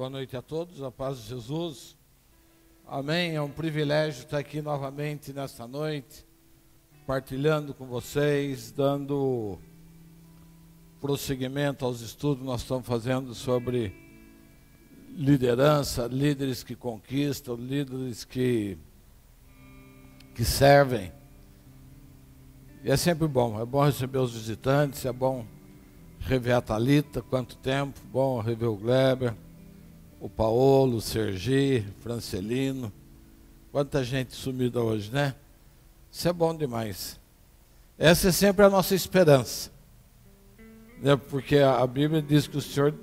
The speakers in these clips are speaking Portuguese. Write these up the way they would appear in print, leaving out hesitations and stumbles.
Boa noite a todos, a paz de Jesus. Amém. É um privilégio estar aqui novamente nesta noite, partilhando com vocês, dando prosseguimento aos estudos que nós estamos fazendo sobre liderança, líderes que conquistam, líderes que servem. E é sempre bom, é bom receber os visitantes, é bom rever a Thalita, quanto tempo, bom rever o Gleber, o Paolo, o Sergi, o Francelino, quanta gente sumida hoje, né? Isso é bom demais. Essa é sempre a nossa esperança, né? Porque a Bíblia diz que o Senhor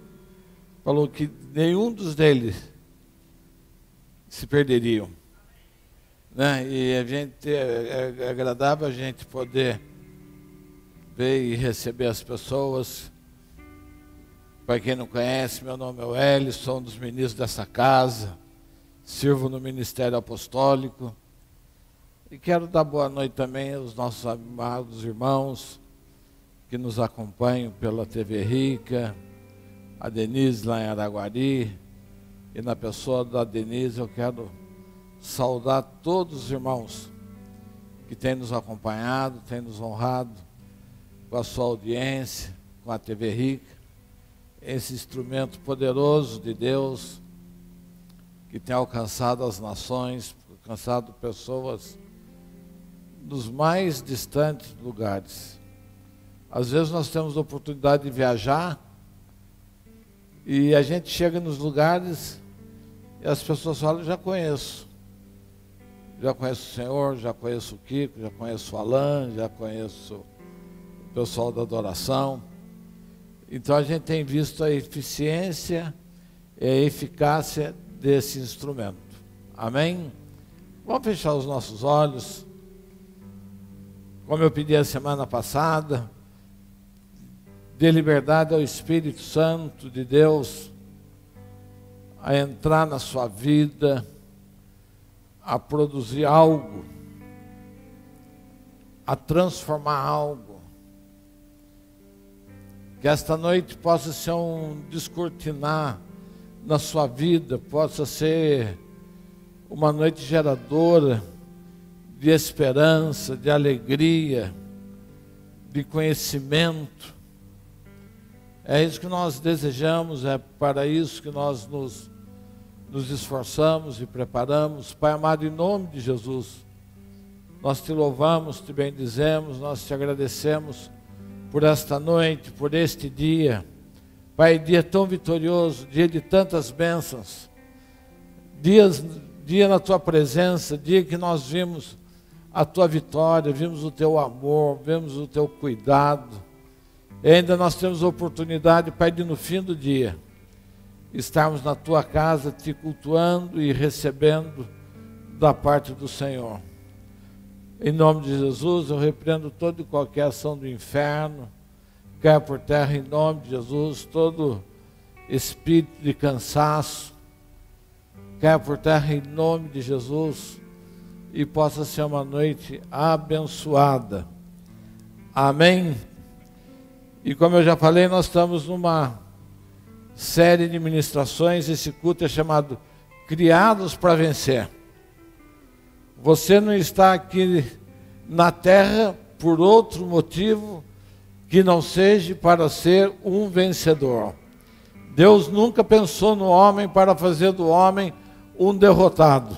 falou que nenhum dos deles se perderiam, né? E a gente, é agradável a gente poder ver e receber as pessoas. Para quem não conhece, meu nome é o Hélio, sou um dos ministros dessa casa, sirvo no Ministério Apostólico e quero dar boa noite também aos nossos amados irmãos que nos acompanham pela TV Rica, a Denise lá em Araguari, e na pessoa da Denise eu quero saudar todos os irmãos que têm nos acompanhado, têm nos honrado com a sua audiência, com a TV Rica, esse instrumento poderoso de Deus que tem alcançado as nações, alcançado pessoas dos mais distantes lugares. Às vezes nós temos a oportunidade de viajar e a gente chega nos lugares e as pessoas falam: já conheço o Senhor, já conheço o Kiko, já conheço o Alan, já conheço o pessoal da adoração. Então a gente tem visto a eficiência e a eficácia desse instrumento. Amém? Vamos fechar os nossos olhos. Como eu pedi a semana passada, dê liberdade ao Espírito Santo de Deus a entrar na sua vida, a produzir algo, a transformar algo. Que esta noite possa ser um descortinar na sua vida, possa ser uma noite geradora de esperança, de alegria, de conhecimento. É isso que nós desejamos, é para isso que nós nos esforçamos e preparamos. Pai amado, em nome de Jesus, nós te louvamos, te bendizemos, nós te agradecemos por esta noite, por este dia. Pai, dia tão vitorioso, dia de tantas bênçãos, dia na tua presença, dia que nós vimos a tua vitória, vimos o teu amor, vimos o teu cuidado. E ainda nós temos a oportunidade, Pai, de no fim do dia estarmos na tua casa te cultuando e recebendo da parte do Senhor. Em nome de Jesus, eu repreendo toda e qualquer ação do inferno, caia por terra em nome de Jesus, todo espírito de cansaço, caia por terra em nome de Jesus, e possa ser uma noite abençoada. Amém? E como eu já falei, nós estamos numa série de ministrações, esse culto é chamado Criados para Vencer. Você não está aqui na terra por outro motivo que não seja para ser um vencedor. Deus nunca pensou no homem para fazer do homem um derrotado.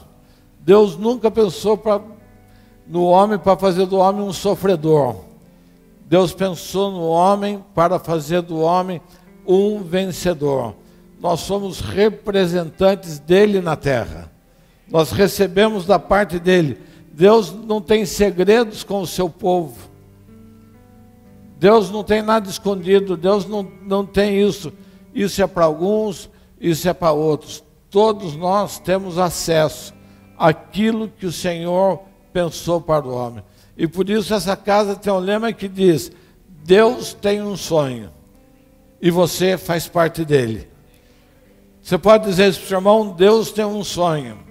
Deus nunca pensou no homem para fazer do homem um sofredor. Deus pensou no homem para fazer do homem um vencedor. Nós somos representantes dele na terra. Nós recebemos da parte dele. Deus não tem segredos com o seu povo. Deus não tem nada escondido. Deus não tem isso. Isso é para alguns, isso é para outros. Todos nós temos acesso àquilo que o Senhor pensou para o homem. E por isso essa casa tem um lema que diz: Deus tem um sonho e você faz parte dele. Você pode dizer isso para o seu irmão: Deus tem um sonho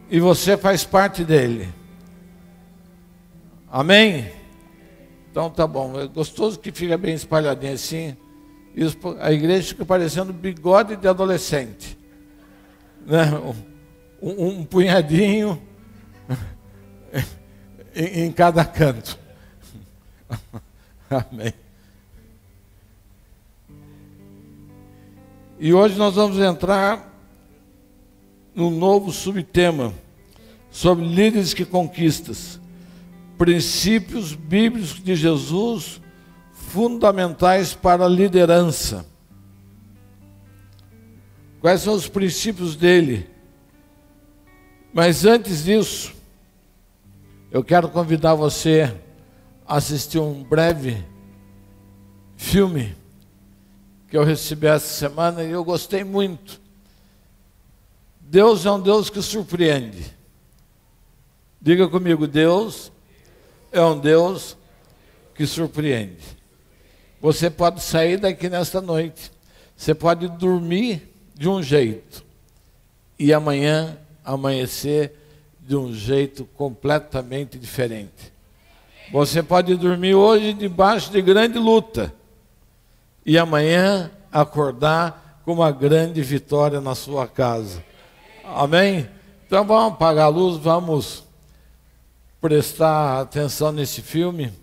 e você faz parte dele. Amém? Então tá bom. É gostoso que fica bem espalhadinho assim. Isso, a igreja fica parecendo bigode de adolescente, né? Um punhadinho em cada canto. Amém. E hoje nós vamos entrar num novo subtema sobre líderes que conquistas, princípios bíblicos de Jesus fundamentais para a liderança. Quais são os princípios dele? Mas antes disso, eu quero convidar você a assistir um breve filme que eu recebi essa semana e eu gostei muito. Deus é um Deus que surpreende. Diga comigo, Deus é um Deus que surpreende. Você pode sair daqui nesta noite, você pode dormir de um jeito e amanhã amanhecer de um jeito completamente diferente. Você pode dormir hoje debaixo de grande luta e amanhã acordar com uma grande vitória na sua casa. Amém? Então vamos apagar a luz, vamos prestar atenção nesse filme.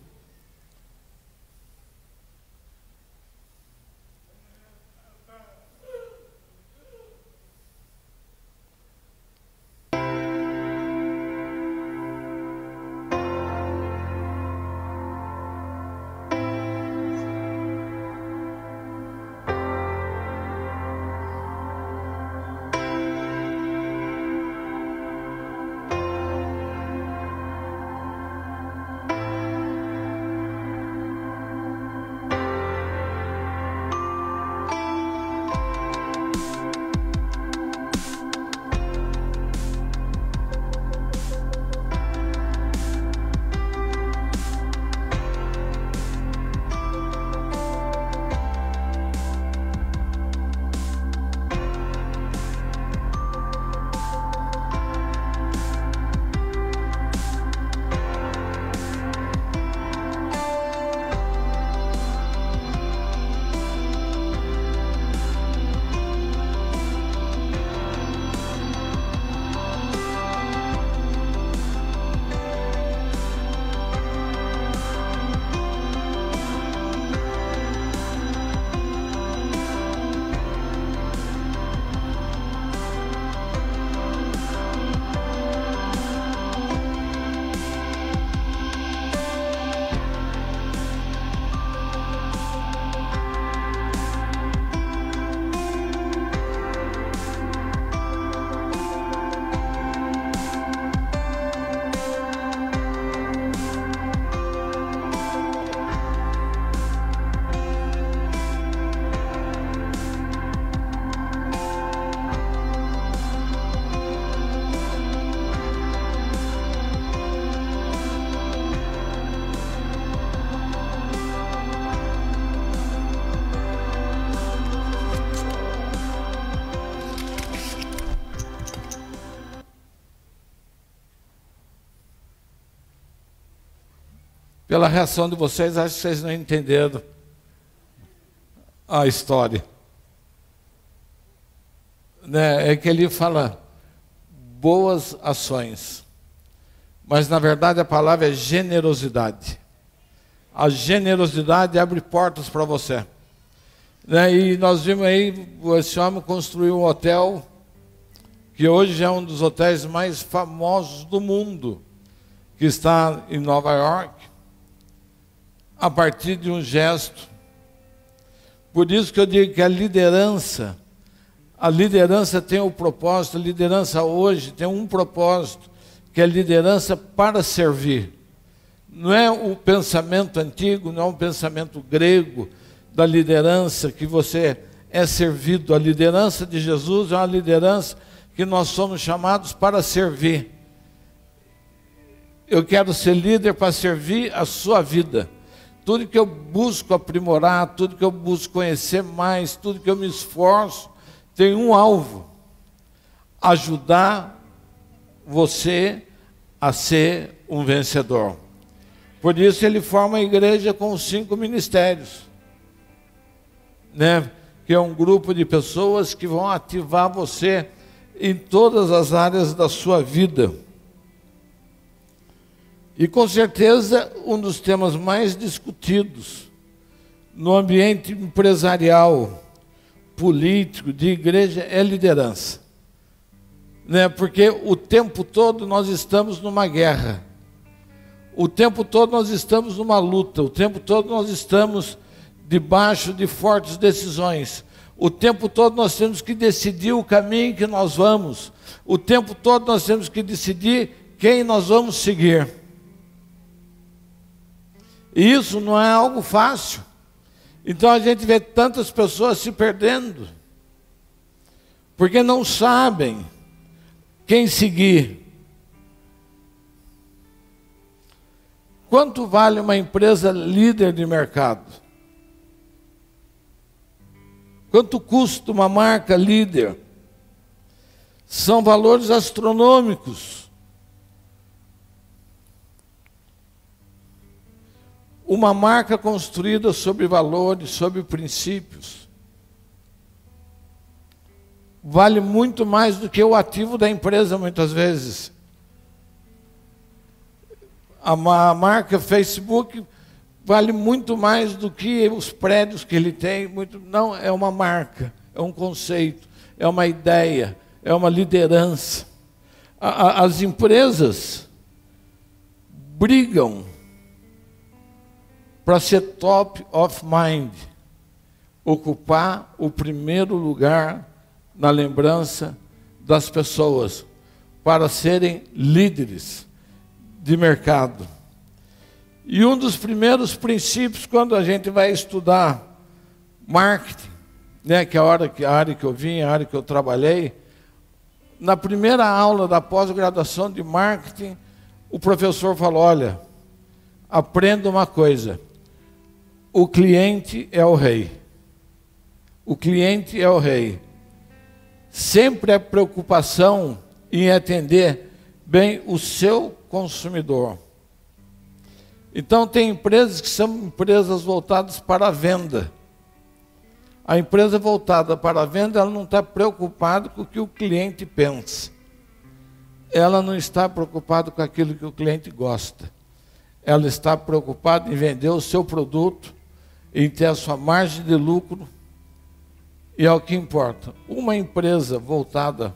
Pela reação de vocês, acho que vocês não entenderam a história. Né? É que ele fala boas ações, mas na verdade a palavra é generosidade. A generosidade abre portas para você. Né? E nós vimos aí, esse homem construiu um hotel, que hoje é um dos hotéis mais famosos do mundo, que está em Nova York, a partir de um gesto. Por isso que eu digo que a liderança tem um propósito, a liderança hoje tem um propósito, que é a liderança para servir. Não é o pensamento antigo, não é um pensamento grego da liderança que você é servido. A liderança de Jesus é uma liderança que nós somos chamados para servir. Eu quero ser líder para servir a sua vida. Tudo que eu busco aprimorar, tudo que eu busco conhecer mais, tudo que eu me esforço, tem um alvo: ajudar você a ser um vencedor. Por isso ele forma a igreja com 5 ministérios. né? Que é um grupo de pessoas que vão ativar você em todas as áreas da sua vida. E com certeza um dos temas mais discutidos no ambiente empresarial, político, de igreja, é liderança. Né? Porque o tempo todo nós estamos numa guerra. O tempo todo nós estamos numa luta. O tempo todo nós estamos debaixo de fortes decisões. O tempo todo nós temos que decidir o caminho que nós vamos. O tempo todo nós temos que decidir quem nós vamos seguir. E isso não é algo fácil. Então a gente vê tantas pessoas se perdendo, porque não sabem quem seguir. Quanto vale uma empresa líder de mercado? Quanto custa uma marca líder? São valores astronômicos. Uma marca construída sobre valores, sobre princípios, vale muito mais do que o ativo da empresa, muitas vezes. A marca Facebook vale muito mais do que os prédios que ele tem. Não, é uma marca, é um conceito, é uma ideia, é uma liderança. As empresas brigam para ser top of mind, ocupar o primeiro lugar na lembrança das pessoas, para serem líderes de mercado. E um dos primeiros princípios, quando a gente vai estudar marketing, né, que é a área que eu vim, a área que eu trabalhei, na primeira aula da pós-graduação de marketing, o professor falou: olha, aprenda uma coisa, o cliente é o rei. O cliente é o rei. Sempre a preocupação em atender bem o seu consumidor. Então, tem empresas que são empresas voltadas para a venda. A empresa voltada para a venda, ela não está preocupada com o que o cliente pensa. Ela não está preocupada com aquilo que o cliente gosta. Ela está preocupada em vender o seu produto, em ter a sua margem de lucro, e é o que importa. Uma empresa voltada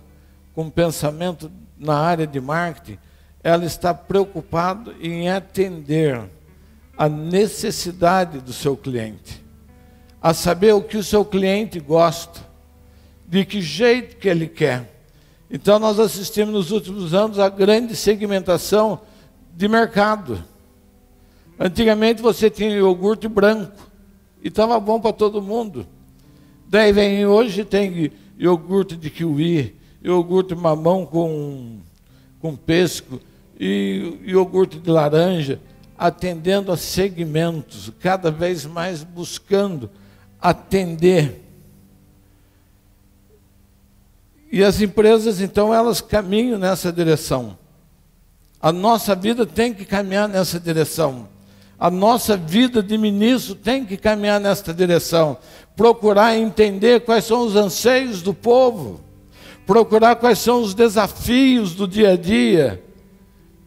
com pensamento na área de marketing, ela está preocupada em atender a necessidade do seu cliente, a saber o que o seu cliente gosta, de que jeito que ele quer. Então nós assistimos nos últimos anos a grande segmentação de mercado. Antigamente você tinha iogurte branco, e estava bom para todo mundo. Daí vem hoje, tem iogurte de kiwi, iogurte mamão com pêssego, e iogurte de laranja, atendendo a segmentos, cada vez mais buscando atender. E as empresas, então, elas caminham nessa direção. A nossa vida tem que caminhar nessa direção. A nossa vida de ministro tem que caminhar nesta direção. Procurar entender quais são os anseios do povo. Procurar quais são os desafios do dia a dia.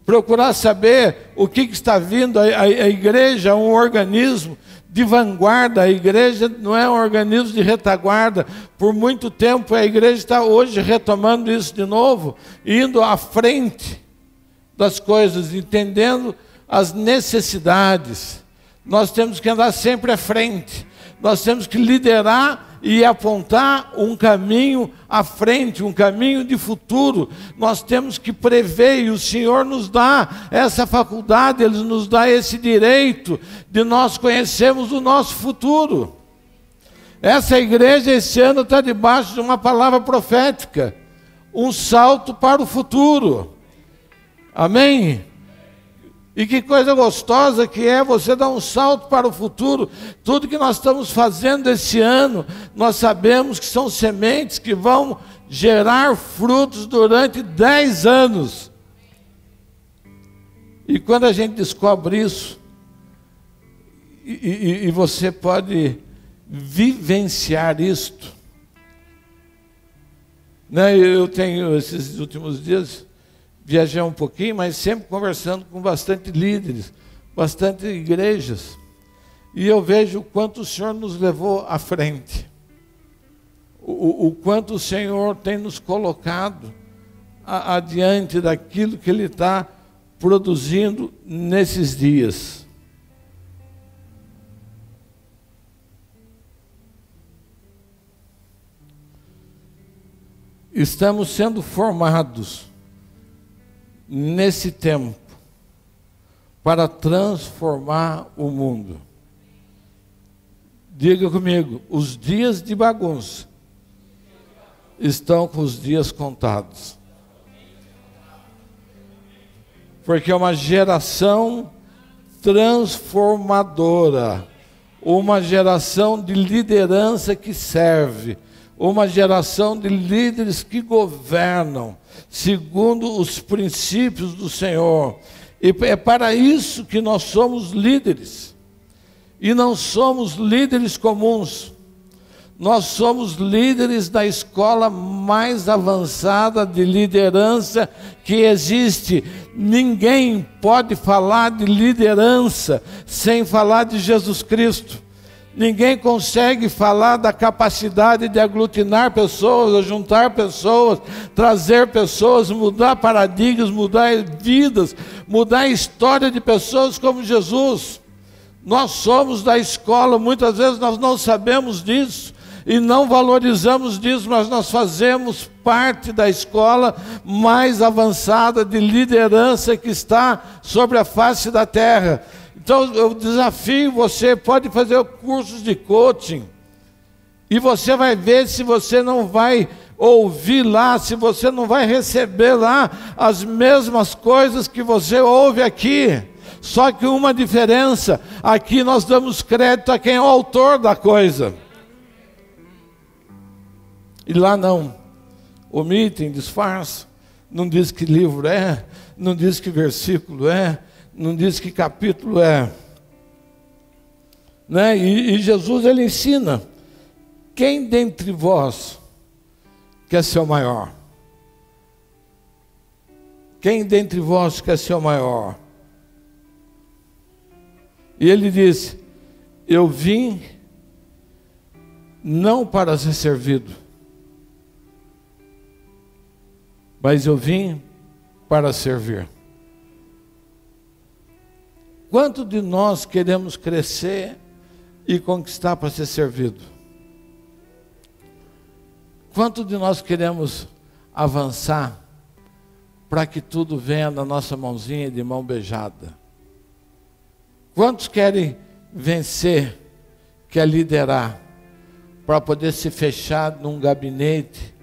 Procurar saber o que está vindo. A igreja é um organismo de vanguarda. A igreja não é um organismo de retaguarda. Por muito tempo a igreja está hoje retomando isso de novo, indo à frente das coisas, entendendo as necessidades. Nós temos que andar sempre à frente. Nós temos que liderar e apontar um caminho à frente, um caminho de futuro. Nós temos que prever, e o Senhor nos dá essa faculdade, Ele nos dá esse direito de nós conhecermos o nosso futuro. Essa igreja esse ano está debaixo de uma palavra profética, um salto para o futuro. Amém? E que coisa gostosa que é você dar um salto para o futuro. Tudo que nós estamos fazendo esse ano, nós sabemos que são sementes que vão gerar frutos durante 10 anos. E quando a gente descobre isso, e você pode vivenciar isto. Né? Eu tenho, esses últimos dias, viajei um pouquinho, mas sempre conversando com bastante líderes, bastante igrejas. E eu vejo o quanto o Senhor nos levou à frente. O quanto o Senhor tem nos colocado adiante daquilo que Ele está produzindo nesses dias. Estamos sendo formados nesse tempo para transformar o mundo. Diga comigo, os dias de bagunça estão com os dias contados. Porque é uma geração transformadora, uma geração de liderança que serve, uma geração de líderes que governam segundo os princípios do Senhor. E é para isso que nós somos líderes. E não somos líderes comuns. Nós somos líderes da escola mais avançada de liderança que existe. Ninguém pode falar de liderança sem falar de Jesus Cristo. Ninguém consegue falar da capacidade de aglutinar pessoas, juntar pessoas, trazer pessoas, mudar paradigmas, mudar vidas, mudar a história de pessoas como Jesus. Nós somos da escola, muitas vezes nós não sabemos disso e não valorizamos disso, mas nós fazemos parte da escola mais avançada de liderança que está sobre a face da terra. Então eu desafio você, pode fazer cursos de coaching, e você vai ver se você não vai ouvir lá, se você não vai receber lá as mesmas coisas que você ouve aqui. Só que uma diferença, aqui nós damos crédito a quem é o autor da coisa. E lá não, omitem, disfarçam, não diz que livro é, não diz que versículo é, não diz que capítulo é, né? E Jesus, ele ensina: quem dentre vós quer ser o maior? Quem dentre vós quer ser o maior? E ele disse: eu vim não para ser servido, mas eu vim para servir. Quanto de nós queremos crescer e conquistar para ser servido? Quanto de nós queremos avançar para que tudo venha na nossa mãozinha de mão beijada? Quantos querem vencer, quer liderar, para poder se fechar num gabinete,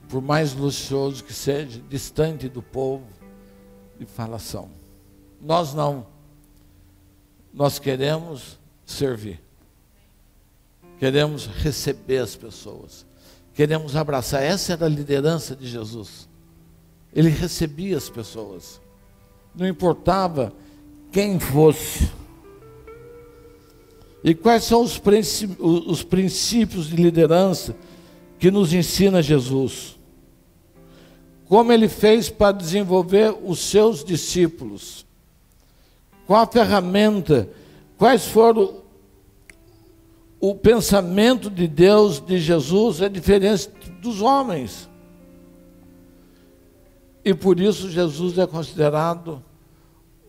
por mais luxuoso que seja, distante do povo, de falação? Nós não. Nós queremos servir. Queremos receber as pessoas. Queremos abraçar. Essa era a liderança de Jesus. Ele recebia as pessoas. Não importava quem fosse. E quais são os princípios de liderança que nos ensina Jesus? Como ele fez para desenvolver os seus discípulos? Qual a ferramenta? Quais foram o pensamento de Deus, de Jesus, é diferente dos homens. E por isso Jesus é considerado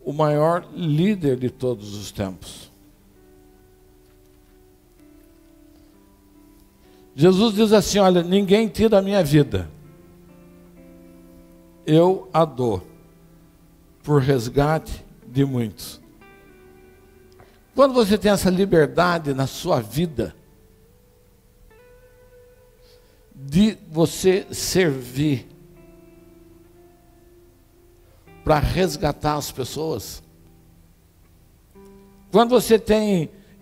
o maior líder de todos os tempos. Jesus diz assim: olha, ninguém tira a minha vida, eu a dou por resgate de muitos. Quando você tem essa liberdade na sua vida de você servir para resgatar as pessoas, quando você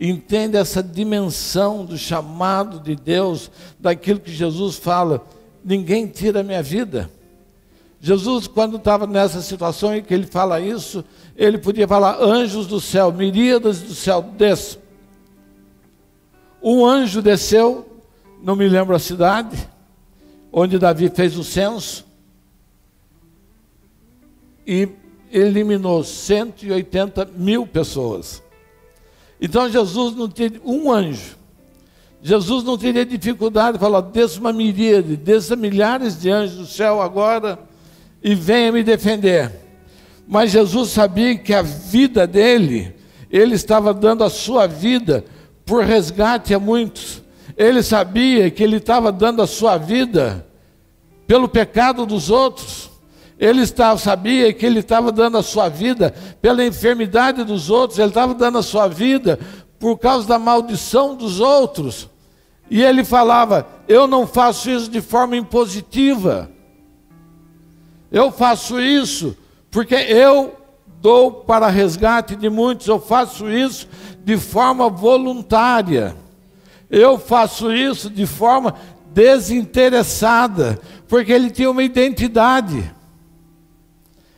entende essa dimensão do chamado de Deus, daquilo que Jesus fala, ninguém tira a minha vida. Jesus, quando estava nessa situação em que ele fala isso, ele podia falar: anjos do céu, miríadas do céu, desçam. Um anjo desceu, não me lembro a cidade, onde Davi fez o censo, e eliminou 180 mil pessoas. Então Jesus não teve um anjo. Jesus não teria dificuldade de falar, desça uma miríade, desça milhares de anjos do céu agora e venha me defender. Mas Jesus sabia que a vida dele, ele estava dando a sua vida por resgate a muitos. Ele sabia que ele estava dando a sua vida pelo pecado dos outros. Ele sabia que ele estava dando a sua vida pela enfermidade dos outros. Ele estava dando a sua vida por causa da maldição dos outros. E ele falava, eu não faço isso de forma impositiva. Eu faço isso porque eu dou para resgate de muitos. Eu faço isso de forma voluntária. Eu faço isso de forma desinteressada, porque ele tinha uma identidade.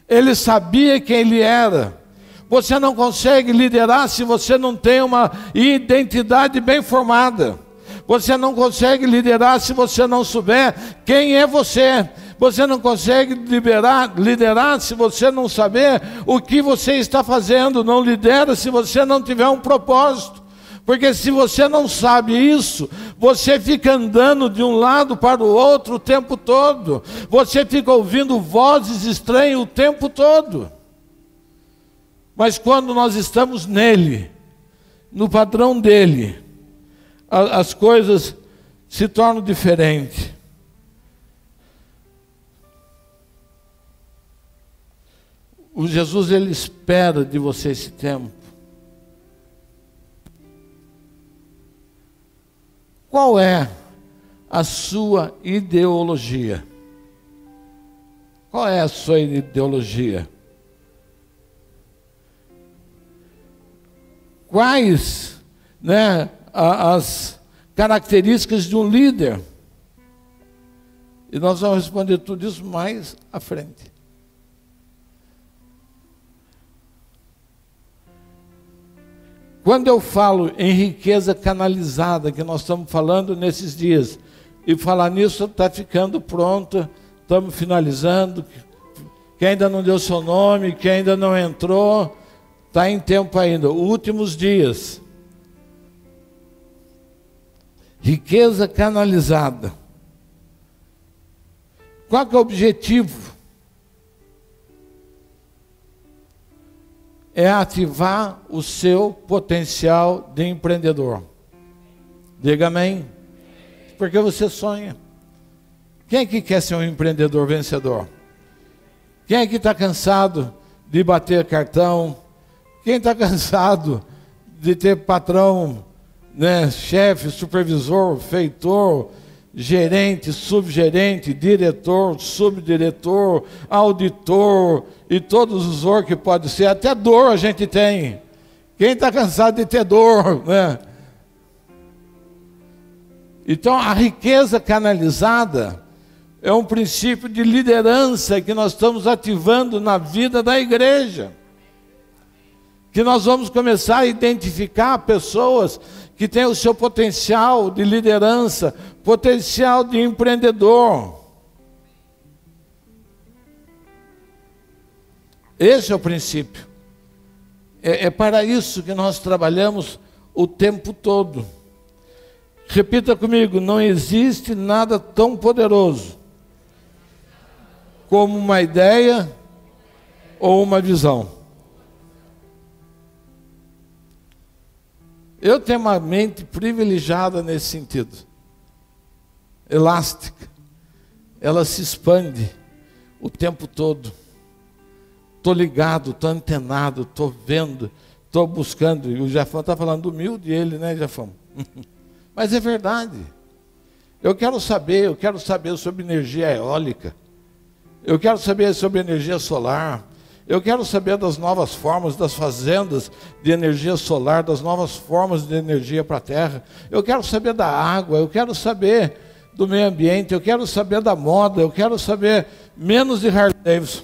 Ele sabia quem ele era. Você não consegue liderar se você não tem uma identidade bem formada. Você não consegue liderar se você não souber quem é você. Você não consegue liderar se você não saber o que você está fazendo. Não lidera se você não tiver um propósito. Porque se você não sabe isso, você fica andando de um lado para o outro o tempo todo. Você fica ouvindo vozes estranhas o tempo todo. Mas quando nós estamos nele, no padrão dele, as coisas se tornam diferentes. O Jesus, ele espera de você esse tempo. Qual é a sua ideologia? Qual é a sua ideologia? Quais, as características de um líder? E nós vamos responder tudo isso mais à frente. Quando eu falo em riqueza canalizada, que nós estamos falando nesses dias, e falar nisso está ficando pronto, estamos finalizando, quem ainda não deu seu nome, quem ainda não entrou, está em tempo ainda, últimos dias. Riqueza canalizada. Qual que é o objetivo? É ativar o seu potencial de empreendedor. Diga amém. Porque você sonha. Quem é que quer ser um empreendedor vencedor? Quem é que está cansado de bater cartão? Quem está cansado de ter patrão, chefe, supervisor, feitor, gerente, subgerente, diretor, subdiretor, auditor e todos os outros que pode ser, até dor a gente tem. Quem está cansado de ter dor, Então a riqueza canalizada é um princípio de liderança que nós estamos ativando na vida da igreja. Que nós vamos começar a identificar pessoas que têm o seu potencial de liderança, potencial de empreendedor. Esse é o princípio. É para isso que nós trabalhamos o tempo todo. Repita comigo, não existe nada tão poderoso como uma ideia ou uma visão. Eu tenho uma mente privilegiada nesse sentido. Elástica. Ela se expande o tempo todo. Estou ligado, estou antenado, estou vendo, estou buscando. E o Jafão está falando humilde ele, né, Jafão? Mas é verdade. Eu quero saber sobre energia eólica. Eu quero saber sobre energia solar. Eu quero saber das novas formas, das fazendas de energia solar, das novas formas de energia para a terra. Eu quero saber da água, eu quero saber do meio ambiente, eu quero saber da moda, eu quero saber menos de Harley Davidson.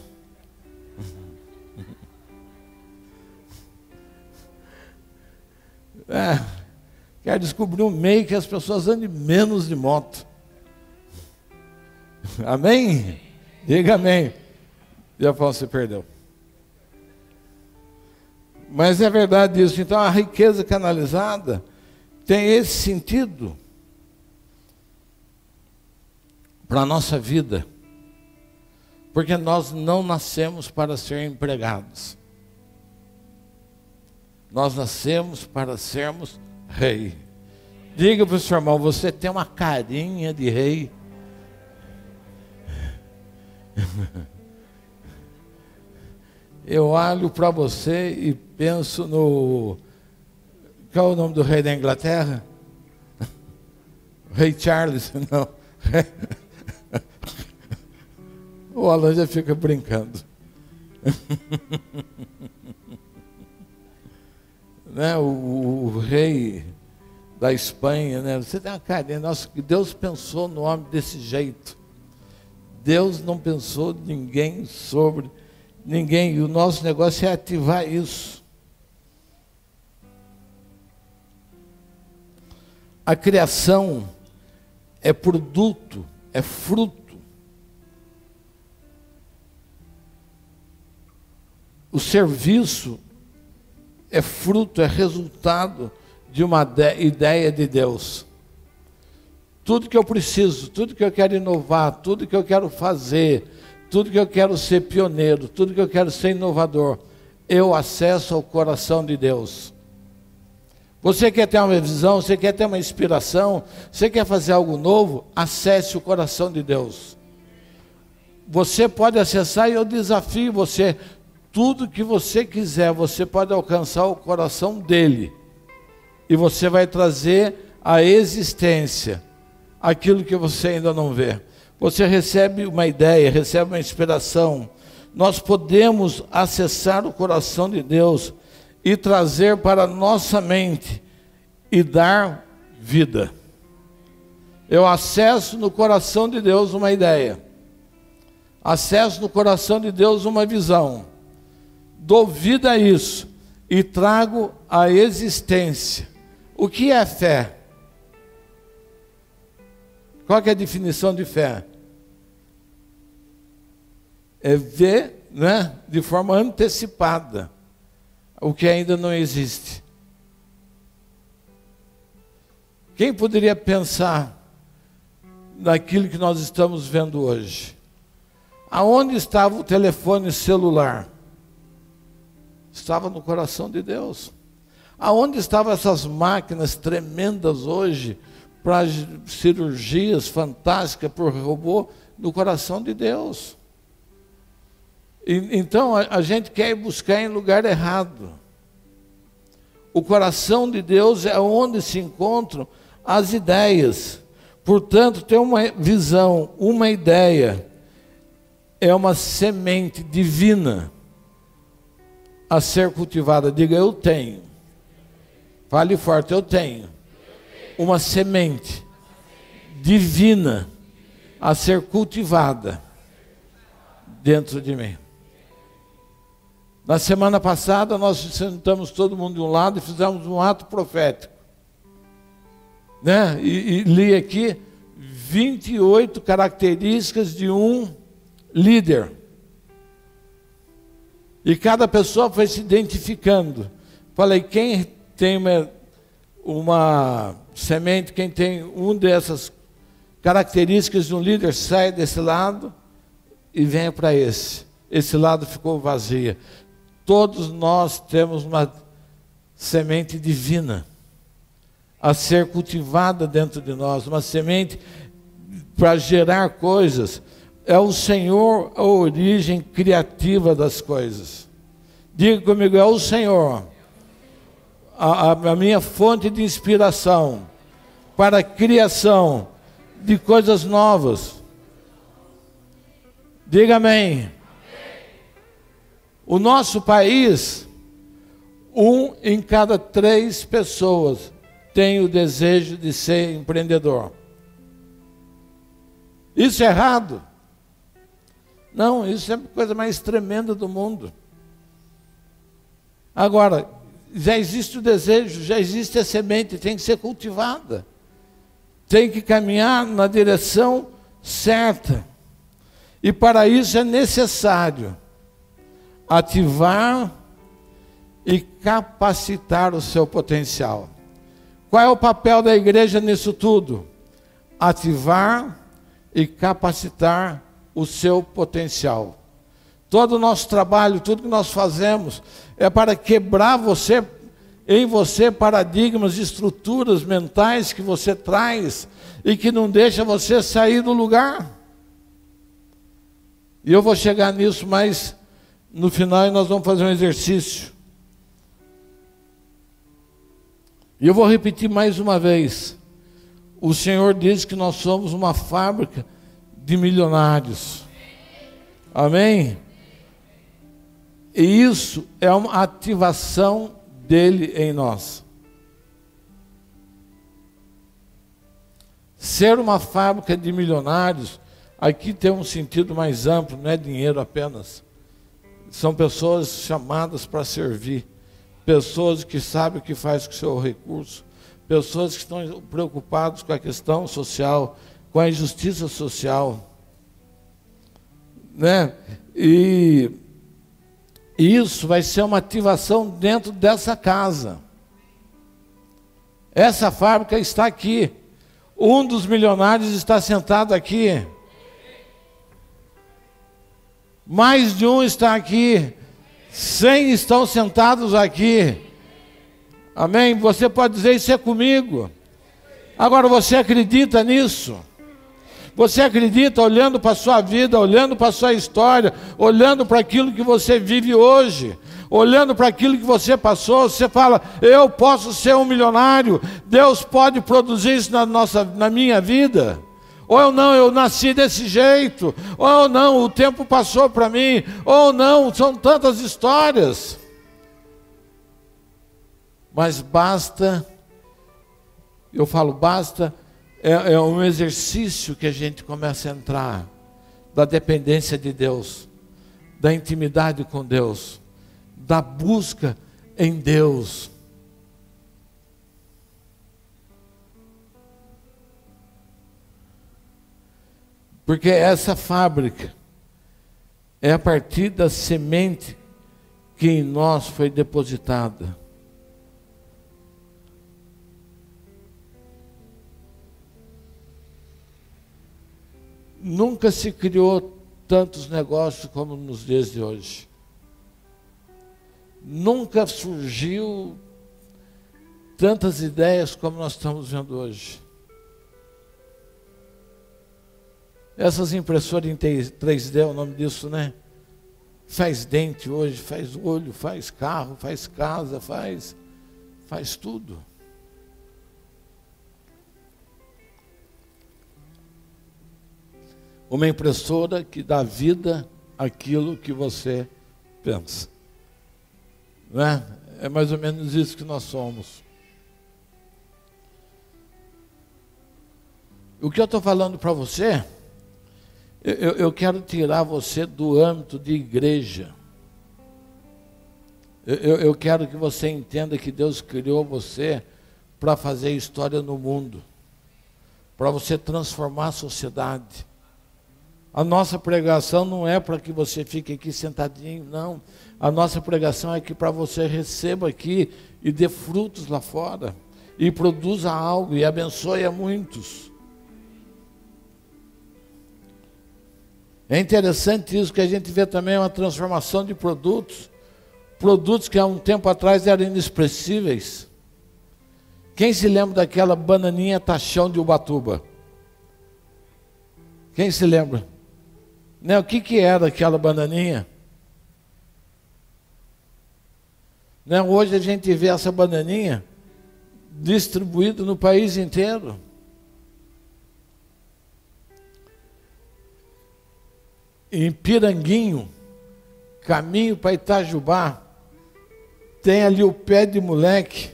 Quero descobrir um meio que as pessoas andem menos de moto. Amém? Diga amém. E Afonso, você perdeu. Mas é verdade isso. Então a riqueza canalizada tem esse sentido para a nossa vida. Porque nós não nascemos para ser empregados. Nós nascemos para sermos rei. Diga para o seu irmão, você tem uma carinha de rei. Eu olho para você e penso no... Qual é o nome do rei da Inglaterra? Rei Charles, não. O Alan já fica brincando. Né? O rei da Espanha, né? Você tem uma carinha, nossa, que Deus pensou no homem desse jeito. Deus não pensou ninguém sobre ninguém, e o nosso negócio é ativar isso. A criação é produto, é fruto. O serviço é fruto, é resultado de uma ideia de Deus. Tudo que eu preciso, tudo que eu quero inovar, tudo que eu quero fazer, tudo que eu quero ser pioneiro, tudo que eu quero ser inovador, eu acesso ao coração de Deus. Você quer ter uma visão, você quer ter uma inspiração, você quer fazer algo novo, acesse o coração de Deus. Você pode acessar e eu desafio você. Tudo que você quiser, você pode alcançar o coração dele. E você vai trazer à existência aquilo que você ainda não vê. Você recebe uma ideia, recebe uma inspiração. Nós podemos acessar o coração de Deus e trazer para a nossa mente e dar vida. Eu acesso no coração de Deus uma ideia. Acesso no coração de Deus uma visão. Dou vida a isso e trago a existência. O que é fé? Qual que é a definição de fé? É ver, né, de forma antecipada o que ainda não existe. Quem poderia pensar naquilo que nós estamos vendo hoje? Aonde estava o telefone celular? Estava no coração de Deus. Aonde estavam essas máquinas tremendas hoje para cirurgias fantásticas por robô? No coração de Deus. Então a gente quer ir buscar em lugar errado. O coração de Deus é onde se encontram as ideias. Portanto, ter uma visão, uma ideia, é uma semente divina a ser cultivada. Diga, eu tenho. Fale forte, eu tenho uma semente divina a ser cultivada dentro de mim. Na semana passada, nós sentamos todo mundo de um lado e fizemos um ato profético. Né? E li aqui 28 características de um líder. E cada pessoa foi se identificando. Falei, quem tem uma semente, quem tem uma dessas características de um líder, sai desse lado e venha para esse. Esse lado ficou vazio. Todos nós temos uma semente divina a ser cultivada dentro de nós, uma semente para gerar coisas. É o Senhor a origem criativa das coisas. Diga comigo, é o Senhor a minha fonte de inspiração para a criação de coisas novas. Diga amém. O nosso país, 1 em cada 3 pessoas tem o desejo de ser empreendedor. Isso é errado? Não, isso é a coisa mais tremenda do mundo. Agora, já existe o desejo, já existe a semente, tem que ser cultivada. Tem que caminhar na direção certa. E para isso é necessário ativar e capacitar o seu potencial. Qual é o papel da igreja nisso tudo? Ativar e capacitar o seu potencial. Todo o nosso trabalho, tudo que nós fazemos, é para quebrar em você paradigmas e estruturas mentais que você traz e que não deixa você sair do lugar. E eu vou chegar nisso, mas no final nós vamos fazer um exercício. E eu vou repetir mais uma vez. O Senhor diz que nós somos uma fábrica de milionários. Amém? E isso é uma ativação dele em nós. Ser uma fábrica de milionários, aqui tem um sentido mais amplo, não é dinheiro apenas. São pessoas chamadas para servir, pessoas que sabem o que faz com o seu recurso, pessoas que estão preocupadas com a questão social, com a injustiça social, né? E isso vai ser uma ativação dentro dessa casa. Essa fábrica está aqui. Um dos milionários está sentado aqui. Mais de um está aqui. 100 estão sentados aqui. Amém? Você pode dizer, isso é comigo. Agora, você acredita nisso? Você acredita olhando para a sua vida, olhando para a sua história, olhando para aquilo que você vive hoje, olhando para aquilo que você passou, você fala, eu posso ser um milionário, Deus pode produzir isso na minha vida. Ou não, eu nasci desse jeito, ou não, o tempo passou para mim, ou não, são tantas histórias. Mas basta, eu falo basta, é um exercício que a gente começa a entrar, da dependência de Deus, da intimidade com Deus, da busca em Deus. Porque essa fábrica é a partir da semente que em nós foi depositada. Nunca se criou tantos negócios como nos dias de hoje. Nunca surgiu tantas ideias como nós estamos vendo hoje. Essas impressoras em 3D, é o nome disso, né? Faz dente hoje, faz olho, faz carro, faz casa, faz tudo. Uma impressora que dá vida àquilo que você pensa. Não é? É mais ou menos isso que nós somos. O que eu estou falando para você, eu quero tirar você do âmbito de igreja. Eu quero que você entenda que Deus criou você para fazer história no mundo, para você transformar a sociedade. A nossa pregação não é para que você fique aqui sentadinho, não. A nossa pregação é que para você receba aqui e dê frutos lá fora, e produza algo e abençoe a muitos. É interessante isso, que a gente vê também uma transformação de produtos que há um tempo atrás eram inexpressíveis. Quem se lembra daquela bananinha tachão de Ubatuba? Quem se lembra? Né, o que era aquela bananinha? Né, hoje a gente vê essa bananinha distribuída no país inteiro. Em Piranguinho, caminho para Itajubá, tem ali o pé de moleque,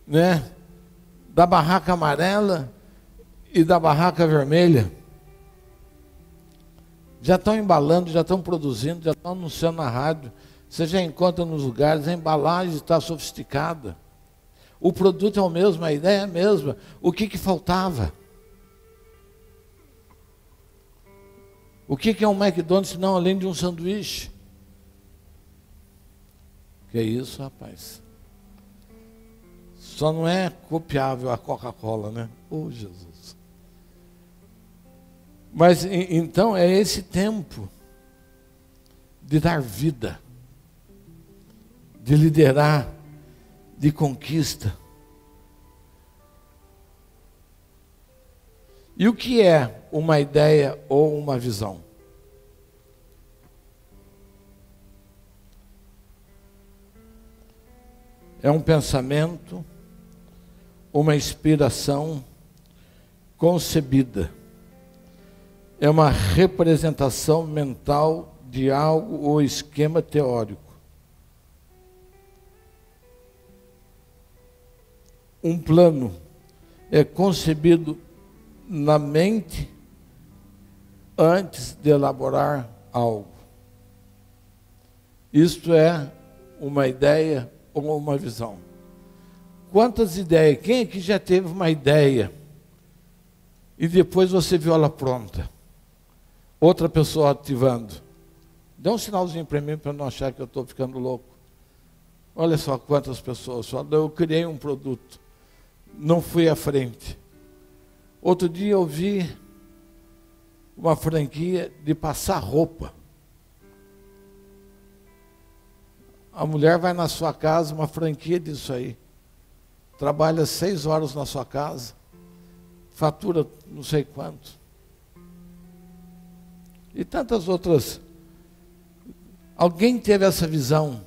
né, da barraca amarela e da barraca vermelha. Já estão embalando, já estão produzindo, já estão anunciando na rádio. Você já encontra nos lugares, a embalagem está sofisticada. O produto é o mesmo, a ideia é a mesma. O que faltava? O que é um McDonald's, não além de um sanduíche? Que é isso, rapaz? Só não é copiável a Coca-Cola, né? Oh, Jesus. Mas então é esse tempo de dar vida, de liderar, de conquista. E o que é uma ideia ou uma visão? É um pensamento, uma inspiração concebida. É uma representação mental de algo ou esquema teórico. Um plano é concebido na mente antes de elaborar algo. Isto é uma ideia ou uma visão. Quantas ideias? Quem aqui já teve uma ideia e depois você viu ela pronta? Outra pessoa ativando. Dê um sinalzinho para mim para não achar que eu estou ficando louco. Olha só quantas pessoas falam, eu criei um produto, não fui à frente. Outro dia eu vi uma franquia de passar roupa. A mulher vai na sua casa, uma franquia disso aí. Trabalha 6 horas na sua casa, fatura não sei quanto. E tantas outras. Alguém teve essa visão?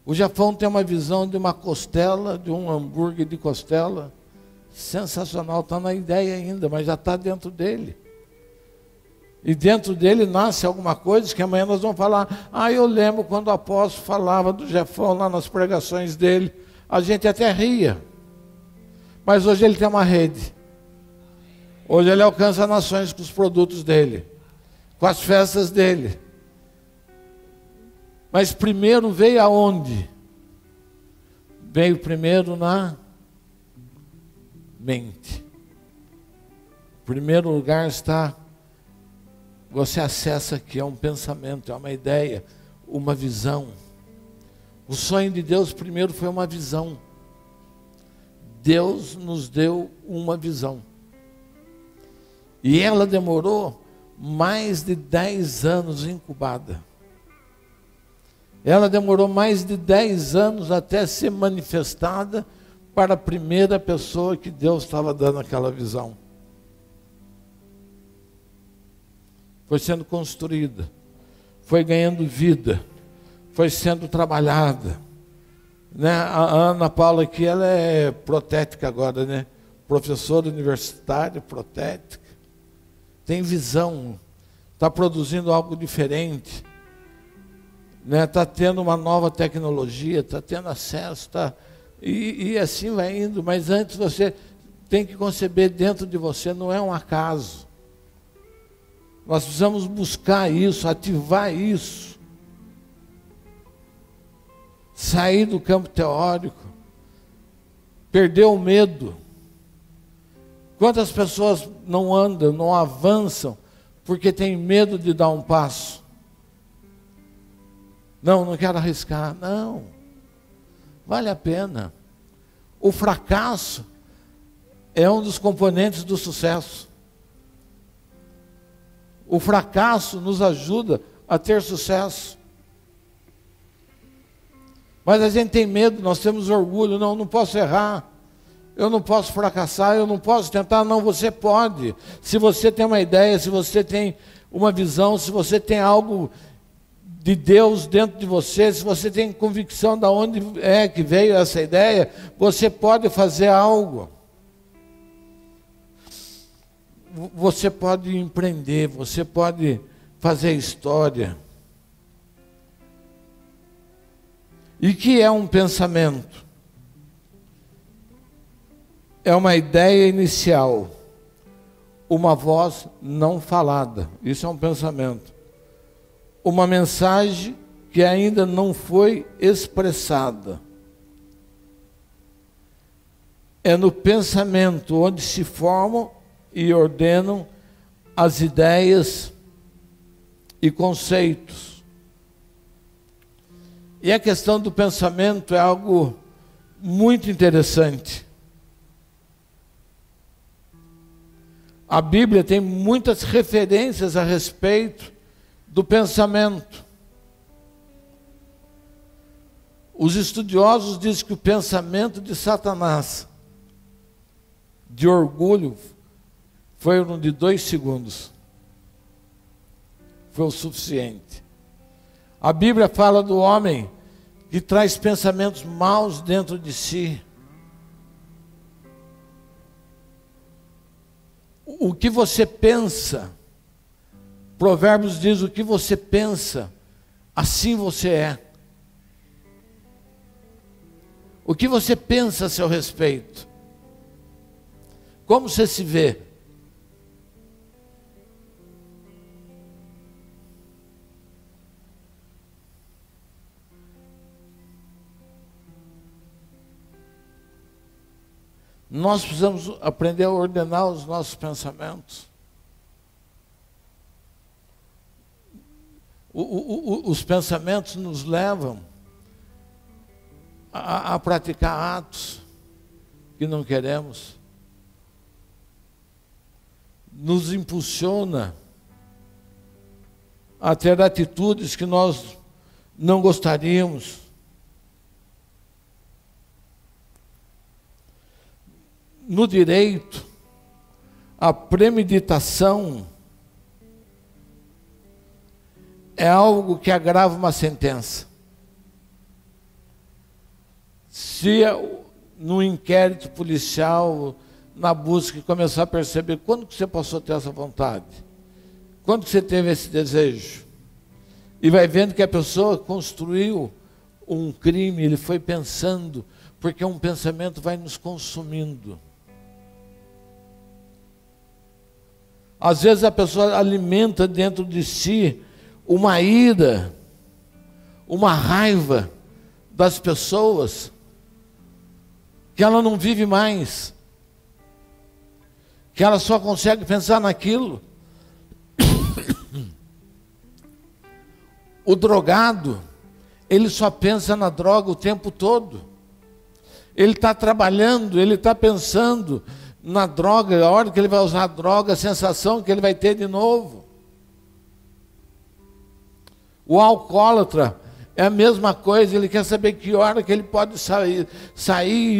O Japão tem uma visão de uma costela, de um hambúrguer de costela, sensacional, está na ideia ainda, mas já está dentro dele. E dentro dele nasce alguma coisa que amanhã nós vamos falar. Eu lembro quando o apóstolo falava do Jefão lá nas pregações dele, a gente até ria. Mas hoje ele tem uma rede. Hoje ele alcança nações com os produtos dele, com as festas dele. Mas primeiro veio aonde? Veio primeiro na mente. Em primeiro lugar está, você acessa aqui, é um pensamento, é uma ideia, uma visão. O sonho de Deus primeiro foi uma visão. Deus nos deu uma visão. E ela demorou mais de 10 anos incubada. Ela demorou mais de 10 anos até ser manifestada para a primeira pessoa que Deus estava dando aquela visão. Foi sendo construída, foi ganhando vida, foi sendo trabalhada. Né? A Ana Paula aqui, ela é protética agora, né? Professora universitária, protética. Tem visão, está produzindo algo diferente, né? Está tendo uma nova tecnologia, está tendo acesso, e assim vai indo. Mas antes você tem que conceber dentro de você, não é um acaso. Nós precisamos buscar isso, ativar isso. Sair do campo teórico, perder o medo. Quantas pessoas não andam, não avançam, porque tem medo de dar um passo? Não quero arriscar. Não, vale a pena. O fracasso é um dos componentes do sucesso. O fracasso nos ajuda a ter sucesso. Mas a gente tem medo, nós temos orgulho. Não posso errar. Eu não posso fracassar, eu não posso tentar. Não, você pode. Se você tem uma ideia, se você tem uma visão, se você tem algo de Deus dentro de você, se você tem convicção de onde é que veio essa ideia, você pode fazer algo. Você pode empreender, você pode fazer história. E que é um pensamento? É uma ideia inicial, uma voz não falada. Isso é um pensamento. uma mensagem que ainda não foi expressada. É no pensamento onde se formam e ordenam as ideias e conceitos. E a questão do pensamento é algo muito interessante. A Bíblia tem muitas referências a respeito do pensamento. Os estudiosos dizem que o pensamento de Satanás, de orgulho, foi um de 2 segundos. Foi o suficiente. A Bíblia fala do homem que traz pensamentos maus dentro de si. O que você pensa, Provérbios diz: o que você pensa, assim você é. O que você pensa a seu respeito? Como você se vê? Nós precisamos aprender a ordenar os nossos pensamentos. Os pensamentos nos levam a praticar atos que não queremos. Nos impulsiona a ter atitudes que nós não gostaríamos. No direito, a premeditação é algo que agrava uma sentença. Se no inquérito policial, na busca, começar a perceber quando que você passou a ter essa vontade, quando que você teve esse desejo, e vai vendo que a pessoa construiu um crime, ele foi pensando, porque um pensamento vai nos consumindo. Às vezes a pessoa alimenta dentro de si uma ira, uma raiva das pessoas, que ela não vive mais, que ela só consegue pensar naquilo. O drogado, ele só pensa na droga o tempo todo. Ele está trabalhando, ele está pensando na droga, a hora que ele vai usar a droga, a sensação que ele vai ter de novo. O alcoólatra é a mesma coisa, ele quer saber que hora que ele pode sair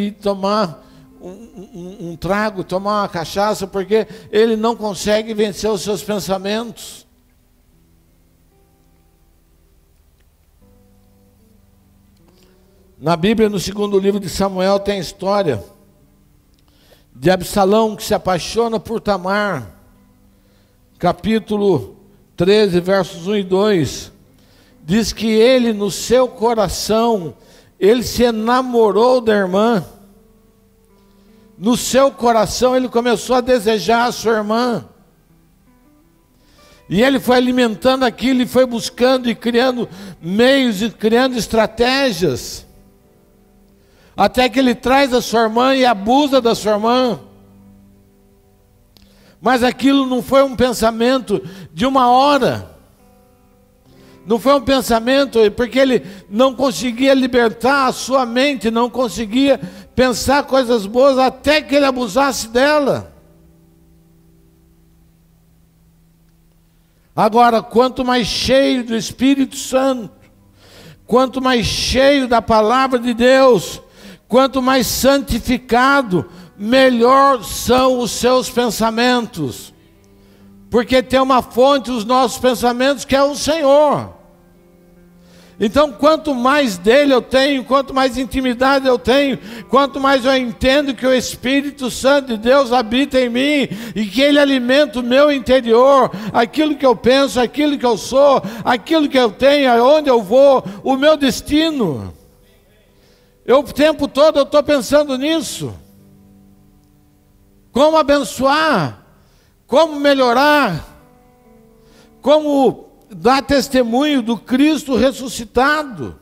e tomar um trago, tomar uma cachaça, porque ele não consegue vencer os seus pensamentos. Na Bíblia, no 2º livro de Samuel, tem a história de Absalão, que se apaixona por Tamar. Capítulo 13, versos 1 e 2. Diz que ele, no seu coração, ele se enamorou da irmã. No seu coração, ele começou a desejar a sua irmã. E ele foi alimentando aquilo, e foi buscando e criando meios e criando estratégias, até que ele traz a sua irmã e abusa da sua irmã. Mas aquilo não foi um pensamento de uma hora. Não foi um pensamento porque ele não conseguia libertar a sua mente, não conseguia pensar coisas boas até que ele abusasse dela. Agora, quanto mais cheio do Espírito Santo, quanto mais cheio da palavra de Deus, quanto mais santificado, melhor são os seus pensamentos. Porque tem uma fonte dos nossos pensamentos que é o Senhor. Então, quanto mais dele eu tenho, quanto mais intimidade eu tenho, quanto mais eu entendo que o Espírito Santo de Deus habita em mim e que ele alimenta o meu interior, aquilo que eu penso, aquilo que eu sou, aquilo que eu tenho, aonde eu vou, o meu destino. O tempo todo eu estou pensando nisso. Como abençoar, como melhorar, como dá testemunho do Cristo ressuscitado.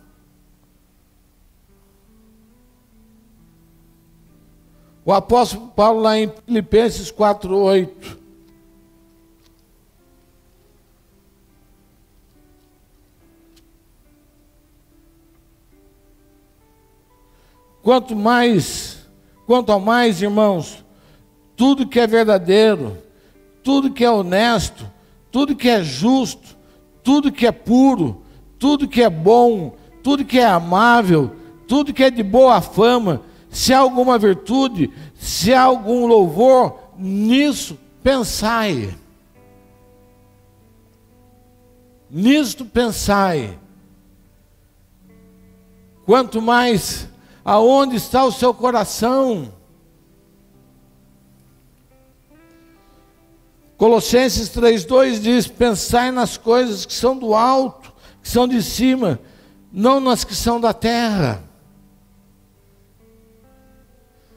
O apóstolo Paulo, lá em Filipenses 4:8. Quanto ao mais, irmãos, tudo que é verdadeiro, tudo que é honesto, tudo que é justo, tudo que é puro, tudo que é bom, tudo que é amável, tudo que é de boa fama, se há alguma virtude, se há algum louvor, nisso pensai. Nisto pensai. Quanto mais, aonde está o seu coração? Colossenses 3:2 diz: pensai nas coisas que são do alto, que são de cima, não nas que são da terra.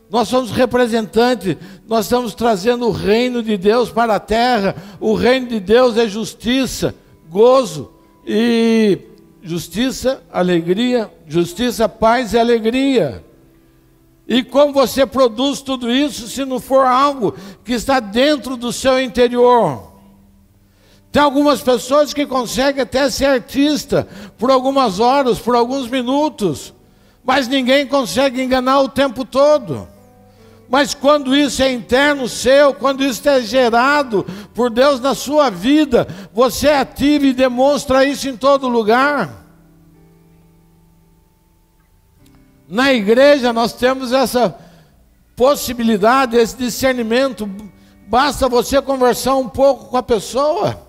Nós somos representantes, nós estamos trazendo o reino de Deus para a terra. O reino de Deus é justiça, gozo e justiça, alegria, justiça, paz e alegria. E como você produz tudo isso se não for algo que está dentro do seu interior? Tem algumas pessoas que conseguem até ser artista por algumas horas, por alguns minutos, mas ninguém consegue enganar o tempo todo. Mas quando isso é interno seu, quando isso é gerado por Deus na sua vida, você ativa e demonstra isso em todo lugar. Na igreja nós temos essa possibilidade, esse discernimento. Basta você conversar um pouco com a pessoa.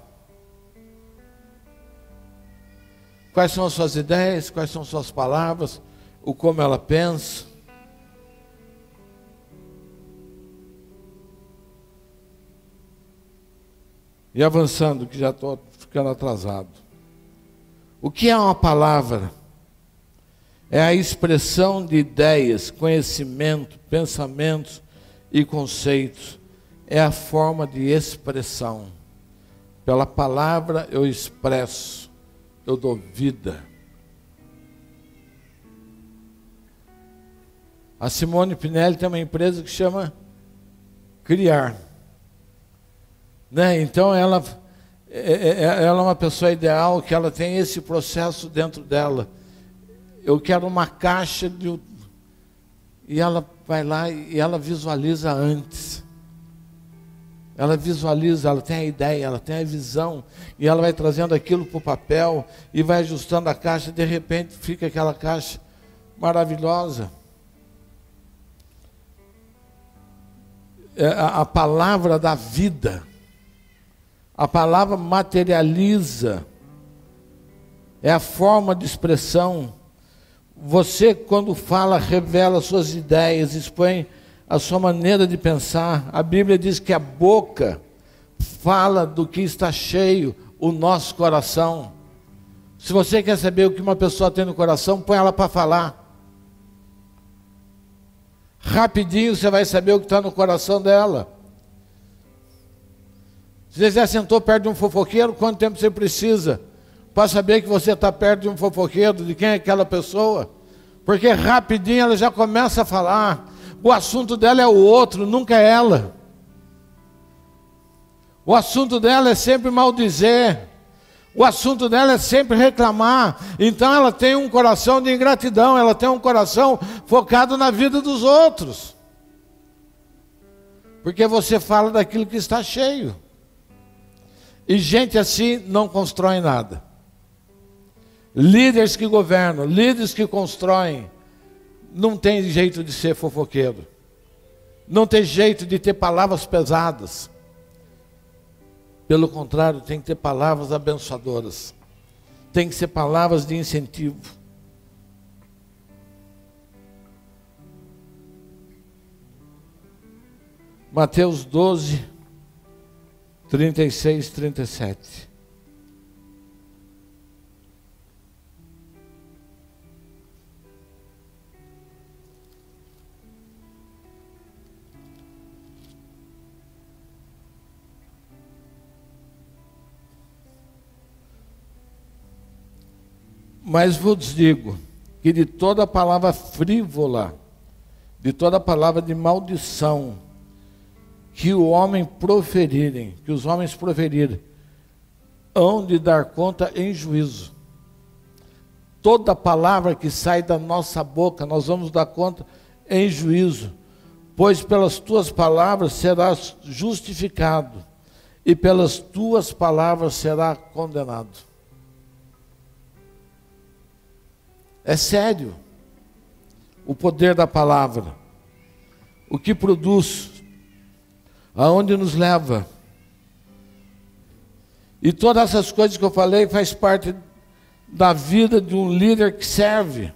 Quais são as suas ideias, quais são as suas palavras, o como ela pensa. E avançando, que já estou ficando atrasado. O que é uma palavra? É a expressão de ideias, conhecimento, pensamentos e conceitos. É a forma de expressão. Pela palavra eu expresso, eu dou vida. A Simone Pinelli tem uma empresa que chama Criar. Né? Então ela é uma pessoa ideal, que ela tem esse processo dentro dela. Eu quero uma caixa e ela vai lá e ela visualiza antes. Ela visualiza, ela tem a ideia, ela tem a visão, e ela vai trazendo aquilo para o papel e vai ajustando a caixa. De repente fica aquela caixa maravilhosa. A palavra da vida. A palavra materializa, é a forma de expressão. Você, quando fala, revela suas ideias, expõe a sua maneira de pensar. A Bíblia diz que a boca fala do que está cheio o nosso coração. Se você quer saber o que uma pessoa tem no coração, põe ela para falar. Rapidinho você vai saber o que está no coração dela. Você já sentou perto de um fofoqueiro? Quanto tempo você precisa para saber que você está perto de um fofoqueiro, de quem é aquela pessoa? Porque rapidinho ela já começa a falar. O assunto dela é o outro, nunca é ela. O assunto dela é sempre maldizer. O assunto dela é sempre reclamar. Então ela tem um coração de ingratidão, ela tem um coração focado na vida dos outros. Porque você fala daquilo que está cheio. E gente assim não constrói nada. Líderes que governam, líderes que constroem, não tem jeito de ser fofoqueiro. Não tem jeito de ter palavras pesadas. Pelo contrário, tem que ter palavras abençoadoras. Tem que ser palavras de incentivo. Mateus 12, 36, 37. Mas vos digo que de toda palavra frívola, de toda palavra de maldição, que os homens proferirem, hão de dar conta em juízo. Toda palavra que sai da nossa boca, nós vamos dar conta em juízo, pois pelas tuas palavras serás justificado, e pelas tuas palavras será condenado. É sério o poder da palavra, o que produz, aonde nos leva. E todas essas coisas que eu falei faz parte da vida de um líder que serve.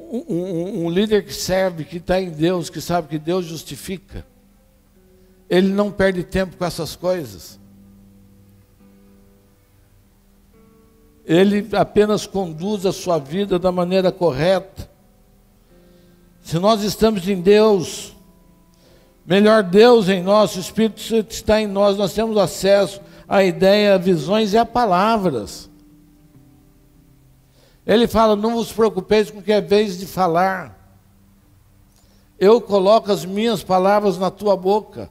Um líder que serve, que está em Deus, que sabe que Deus justifica, ele não perde tempo com essas coisas. Ele apenas conduz a sua vida da maneira correta. Se nós estamos em Deus, melhor Deus em nós, o Espírito Santo está em nós, nós temos acesso à ideia, a visões e a palavras. Ele fala, não vos preocupeis com o que é vez de falar. Eu coloco as minhas palavras na tua boca.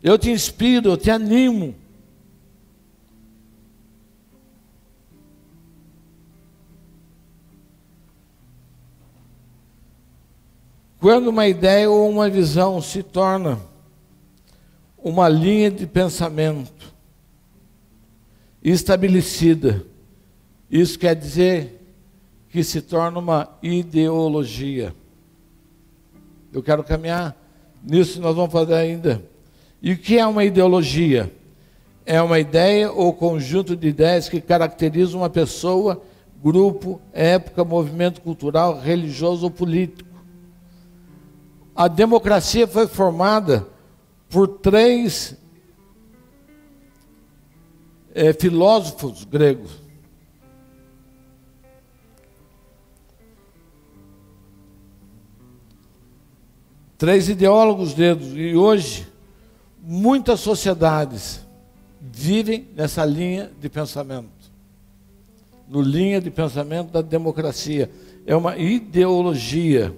Eu te inspiro, eu te animo. Quando uma ideia ou uma visão se torna uma linha de pensamento estabelecida, isso quer dizer que se torna uma ideologia. Eu quero caminhar nisso, nós vamos fazer ainda. E o que é uma ideologia? É uma ideia ou conjunto de ideias que caracteriza uma pessoa, grupo, época, movimento cultural, religioso ou político. A democracia foi formada por três filósofos gregos. Três ideólogos gregos. E hoje, muitas sociedades vivem nessa linha de pensamento. No linha de pensamento da democracia. É uma ideologia.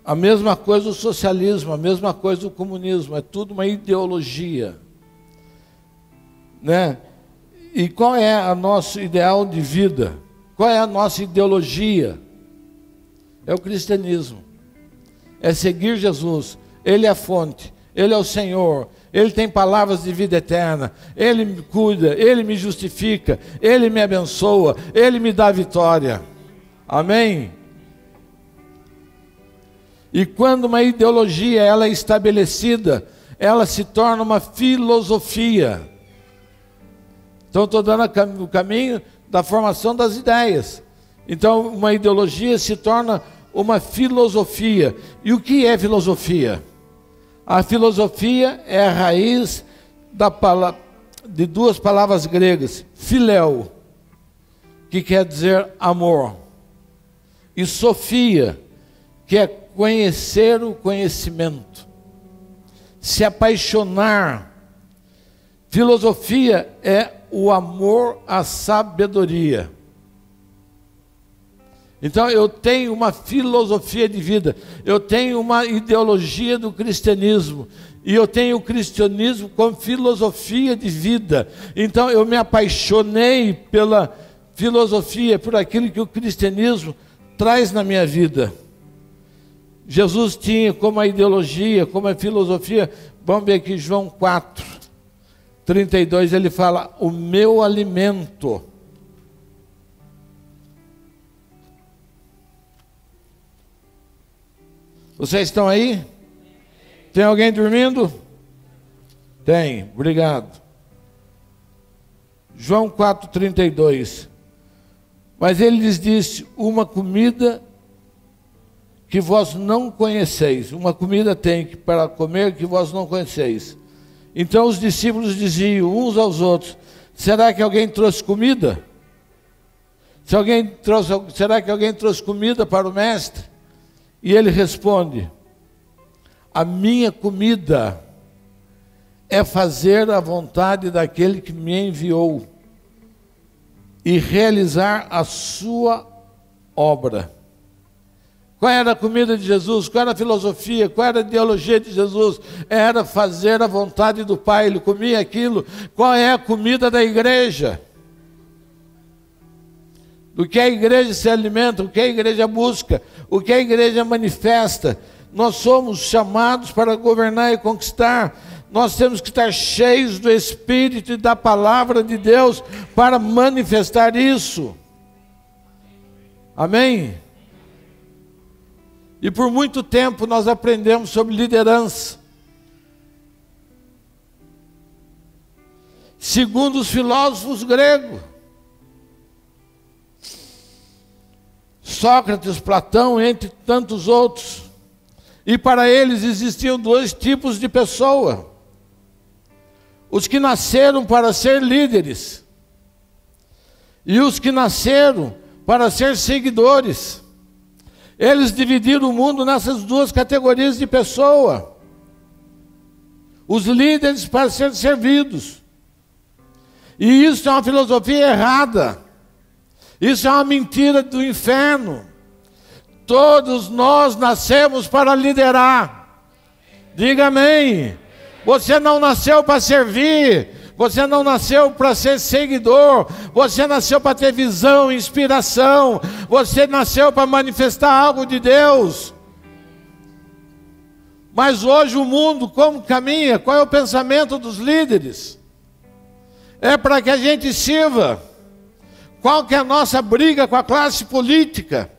A mesma coisa o socialismo, a mesma coisa o comunismo, é tudo uma ideologia. Né? E qual é o nosso ideal de vida? Qual é a nossa ideologia? É o cristianismo. É seguir Jesus. Ele é a fonte, Ele é o Senhor, Ele tem palavras de vida eterna, Ele me cuida, Ele me justifica, Ele me abençoa, Ele me dá vitória. Amém? E quando uma ideologia ela é estabelecida, ela se torna uma filosofia. Então estou dando o caminho da formação das ideias. Então uma ideologia se torna uma filosofia. E o que é filosofia? A filosofia é a raiz de duas palavras gregas, philéu, que quer dizer amor, e sofia, que é conhecer o conhecimento, se apaixonar. Filosofia é o amor à sabedoria. Então eu tenho uma filosofia de vida, eu tenho uma ideologia do cristianismo, e eu tenho o cristianismo como filosofia de vida. Então eu me apaixonei pela filosofia, por aquilo que o cristianismo traz na minha vida. Jesus tinha como a ideologia, como a filosofia, vamos ver aqui João 4, 32, ele fala, o meu alimento. Vocês estão aí? Tem alguém dormindo? Tem, obrigado. João 4, 32. Mas ele lhes disse, uma comida que vós não conheceis. Uma comida tem para comer que vós não conheceis. Então os discípulos diziam uns aos outros, será que alguém trouxe comida? Será que alguém trouxe comida para o mestre? E ele responde, A minha comida é fazer a vontade daquele que me enviou e realizar a sua obra. Qual era a comida de Jesus? Qual era a filosofia? Qual era a ideologia de Jesus? Era fazer a vontade do Pai. Ele comia aquilo. Qual é a comida da igreja? Do que a igreja se alimenta, o que a igreja busca, o que a igreja manifesta. Nós somos chamados para governar e conquistar. Nós temos que estar cheios do Espírito e da palavra de Deus para manifestar isso. Amém? E por muito tempo nós aprendemos sobre liderança. Segundo os filósofos gregos, Sócrates, Platão, entre tantos outros. E para eles existiam dois tipos de pessoa: os que nasceram para ser líderes e os que nasceram para ser seguidores. Eles dividiram o mundo nessas duas categorias de pessoa. Os líderes para ser servidos. E isso é uma filosofia errada. Isso é uma mentira do inferno. Todos nós nascemos para liderar. Diga amém. Você não nasceu para servir. Você não nasceu para ser seguidor. Você nasceu para ter visão, inspiração. Você nasceu para manifestar algo de Deus. Mas hoje o mundo, como caminha? Qual é o pensamento dos líderes? É para que a gente sirva. Qual que é a nossa briga com a classe política?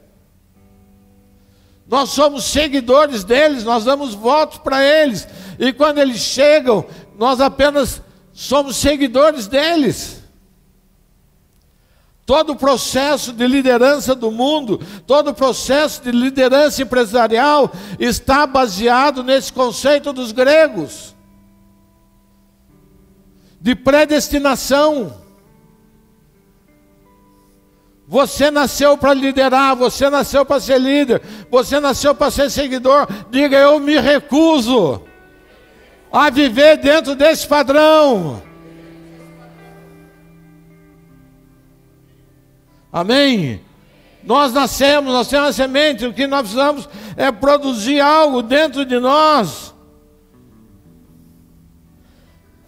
Nós somos seguidores deles, nós damos votos para eles. E quando eles chegam, nós apenas somos seguidores deles. Todo o processo de liderança do mundo, todo o processo de liderança empresarial está baseado nesse conceito dos gregos, de predestinação. Você nasceu para liderar, você nasceu para ser líder, você nasceu para ser seguidor. Diga: eu me recuso a viver dentro desse padrão. Amém? Nós nascemos, nós temos a semente, o que nós precisamos é produzir algo dentro de nós.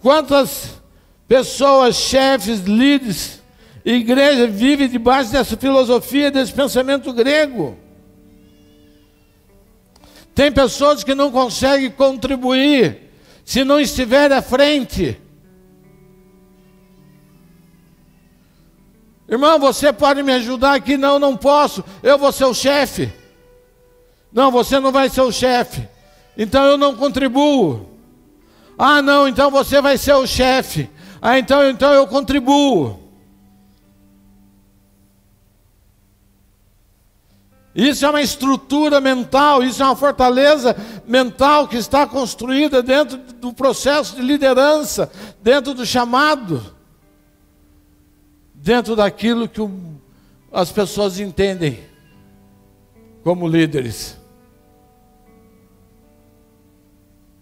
Quantas pessoas, chefes, líderes, igreja vive debaixo dessa filosofia, desse pensamento grego? Tem pessoas que não conseguem contribuir se não estiver à frente. Irmão, você pode me ajudar aqui? Não, não posso. Eu vou ser o chefe. Não, você não vai ser o chefe. Então eu não contribuo. Ah, não, então você vai ser o chefe. Ah, então eu contribuo. Isso é uma estrutura mental, isso é uma fortaleza mental que está construída dentro do processo de liderança, dentro do chamado, dentro daquilo que as pessoas entendem como líderes.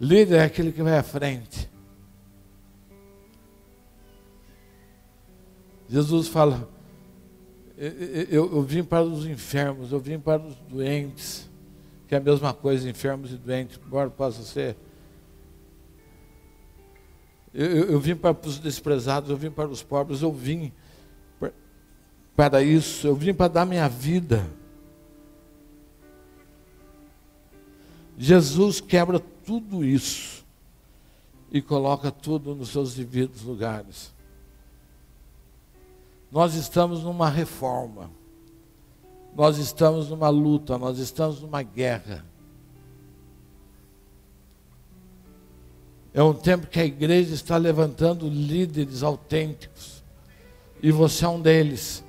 Líder é aquele que vai à frente. Jesus fala: eu vim para os enfermos, eu vim para os doentes, que é a mesma coisa, enfermos e doentes, embora possa ser. Eu vim para os desprezados, eu vim para os pobres, eu vim para isso, eu vim para dar minha vida. Jesus quebra tudo isso e coloca tudo nos seus devidos lugares. Nós estamos numa reforma, nós estamos numa luta, nós estamos numa guerra. É um tempo que a igreja está levantando líderes autênticos, e você é um deles,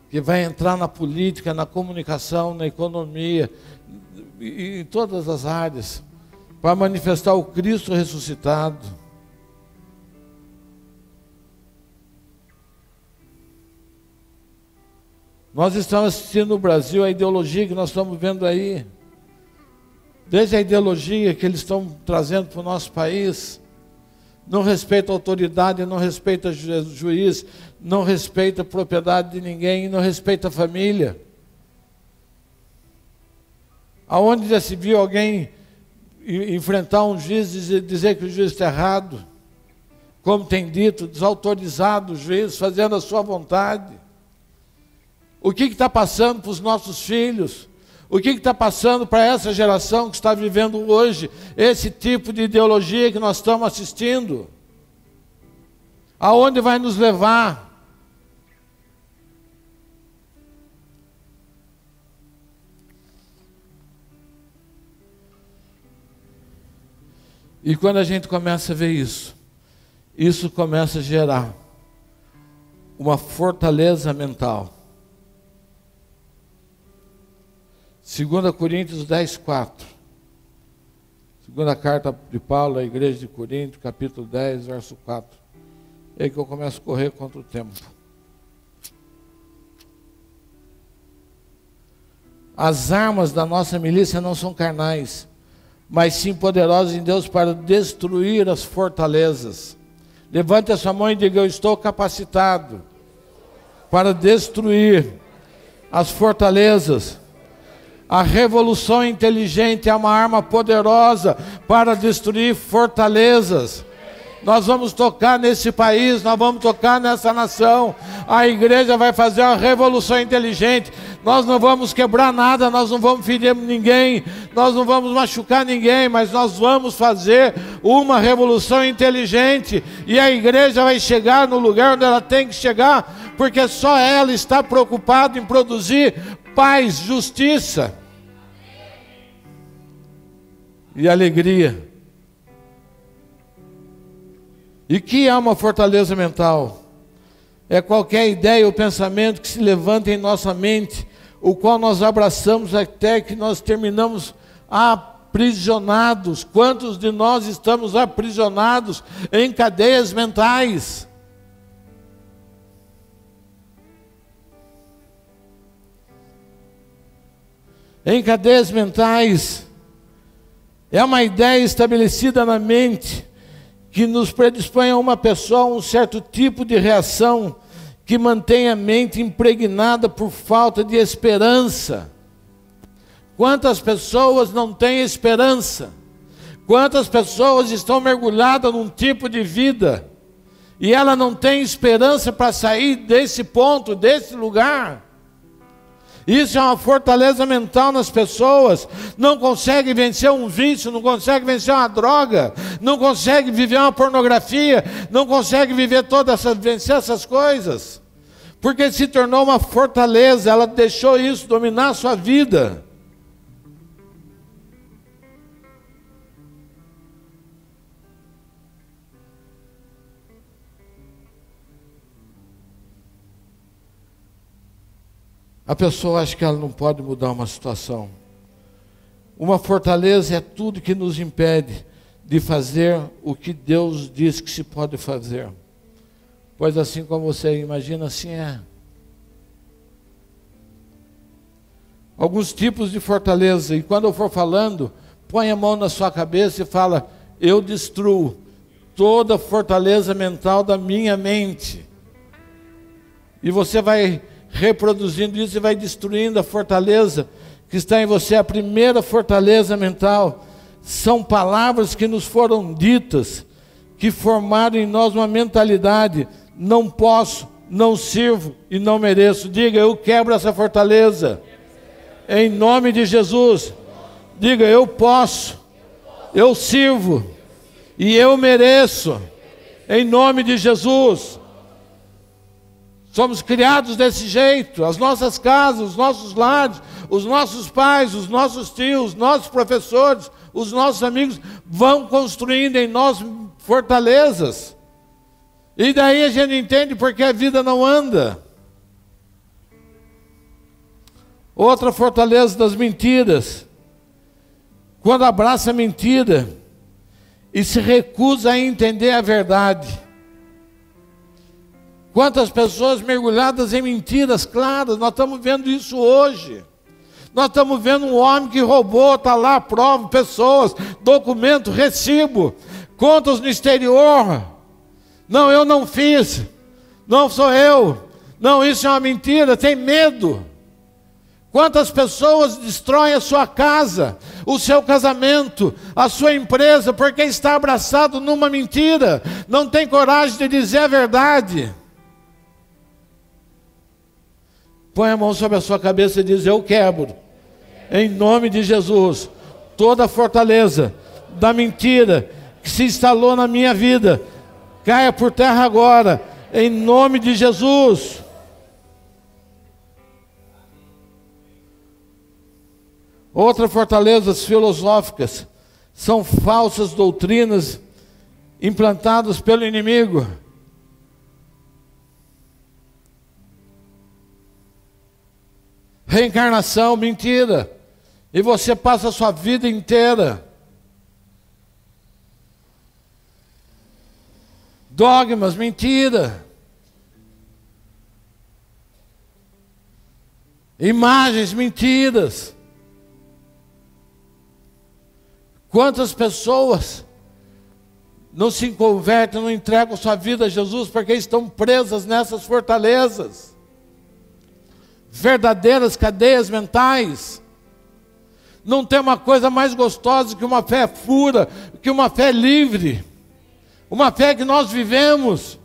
que vai entrar na política, na comunicação, na economia, em todas as áreas, para manifestar o Cristo ressuscitado. Nós estamos assistindo no Brasil a ideologia que nós estamos vendo aí. desde a ideologia que eles estão trazendo para o nosso país, não respeita a autoridade, não respeita juiz, não respeita a propriedade de ninguém, não respeita a família. Aonde já se viu alguém enfrentar um juiz e dizer que o juiz está errado? Como tem dito, desautorizado o juiz, fazendo a sua vontade. O que está passando para os nossos filhos? O que está passando para essa geração que está vivendo hoje esse tipo de ideologia que nós estamos assistindo? Aonde vai nos levar? E quando a gente começa a ver isso, isso começa a gerar uma fortaleza mental. 2 Coríntios 10, 4. Segunda carta de Paulo à igreja de Corinto, capítulo 10, verso 4. É aí que eu começo a correr contra o tempo. As armas da nossa milícia não são carnais, mas sim poderosas em Deus para destruir as fortalezas. Levante a sua mão e diga: eu estou capacitado para destruir as fortalezas. A revolução inteligente é uma arma poderosa para destruir fortalezas. Nós vamos tocar nesse país, nós vamos tocar nessa nação. A igreja vai fazer uma revolução inteligente. Nós não vamos quebrar nada, nós não vamos ferir ninguém, nós não vamos machucar ninguém, mas nós vamos fazer uma revolução inteligente. E a igreja vai chegar no lugar onde ela tem que chegar, porque só ela está preocupada em produzir paz, justiça e alegria. E que é uma fortaleza mental? É qualquer ideia ou pensamento que se levanta em nossa mente, o qual nós abraçamos até que nós terminamos aprisionados. Quantos de nós estamos aprisionados em cadeias mentais? Em cadeias mentais. É uma ideia estabelecida na mente que nos predispõe a uma pessoa a um certo tipo de reação que mantém a mente impregnada por falta de esperança. Quantas pessoas não têm esperança? Quantas pessoas estão mergulhadas num tipo de vida e ela não tem esperança para sair desse ponto, desse lugar? Isso é uma fortaleza mental nas pessoas. Não consegue vencer um vício, não consegue vencer uma droga, não consegue viver uma pornografia, não consegue viver vencer essas coisas, porque se tornou uma fortaleza. Ela deixou isso dominar a sua vida. A pessoa acha que ela não pode mudar uma situação. Uma fortaleza é tudo que nos impede de fazer o que Deus diz que se pode fazer. Pois assim como você imagina, assim é. Alguns tipos de fortaleza, e quando eu for falando, põe a mão na sua cabeça e fala: eu destruo toda fortaleza mental da minha mente. E você vai reproduzindo isso e vai destruindo a fortaleza que está em você. A primeira fortaleza mental são palavras que nos foram ditas, que formaram em nós uma mentalidade: não posso, não sirvo e não mereço. Diga: eu quebro essa fortaleza em nome de Jesus. Diga: eu posso, eu sirvo e eu mereço em nome de Jesus. Somos criados desse jeito. As nossas casas, os nossos lares, os nossos pais, os nossos tios, os nossos professores, os nossos amigos vão construindo em nós fortalezas. E daí a gente entende porque a vida não anda. Outra fortaleza das mentiras. Quando abraça a mentira e se recusa a entender a verdade. Quantas pessoas mergulhadas em mentiras claras, nós estamos vendo isso hoje. Nós estamos vendo um homem que roubou, está lá, prova, pessoas, documento, recibo, contas no exterior. Não, eu não fiz. Não sou eu. Não, isso é uma mentira, tem medo. Quantas pessoas destroem a sua casa, o seu casamento, a sua empresa, porque está abraçado numa mentira, não tem coragem de dizer a verdade. Põe a mão sobre a sua cabeça e diz: eu quebro, em nome de Jesus, toda a fortaleza da mentira que se instalou na minha vida, caia por terra agora, em nome de Jesus. Outras fortalezas filosóficas são falsas doutrinas implantadas pelo inimigo. Reencarnação, mentira. E você passa a sua vida inteira. Dogmas, mentira. Imagens, mentiras. Quantas pessoas não se convertem, não entregam sua vida a Jesus porque estão presas nessas fortalezas, verdadeiras cadeias mentais. Não tem uma coisa mais gostosa que uma fé pura, que uma fé livre, uma fé que nós vivemos.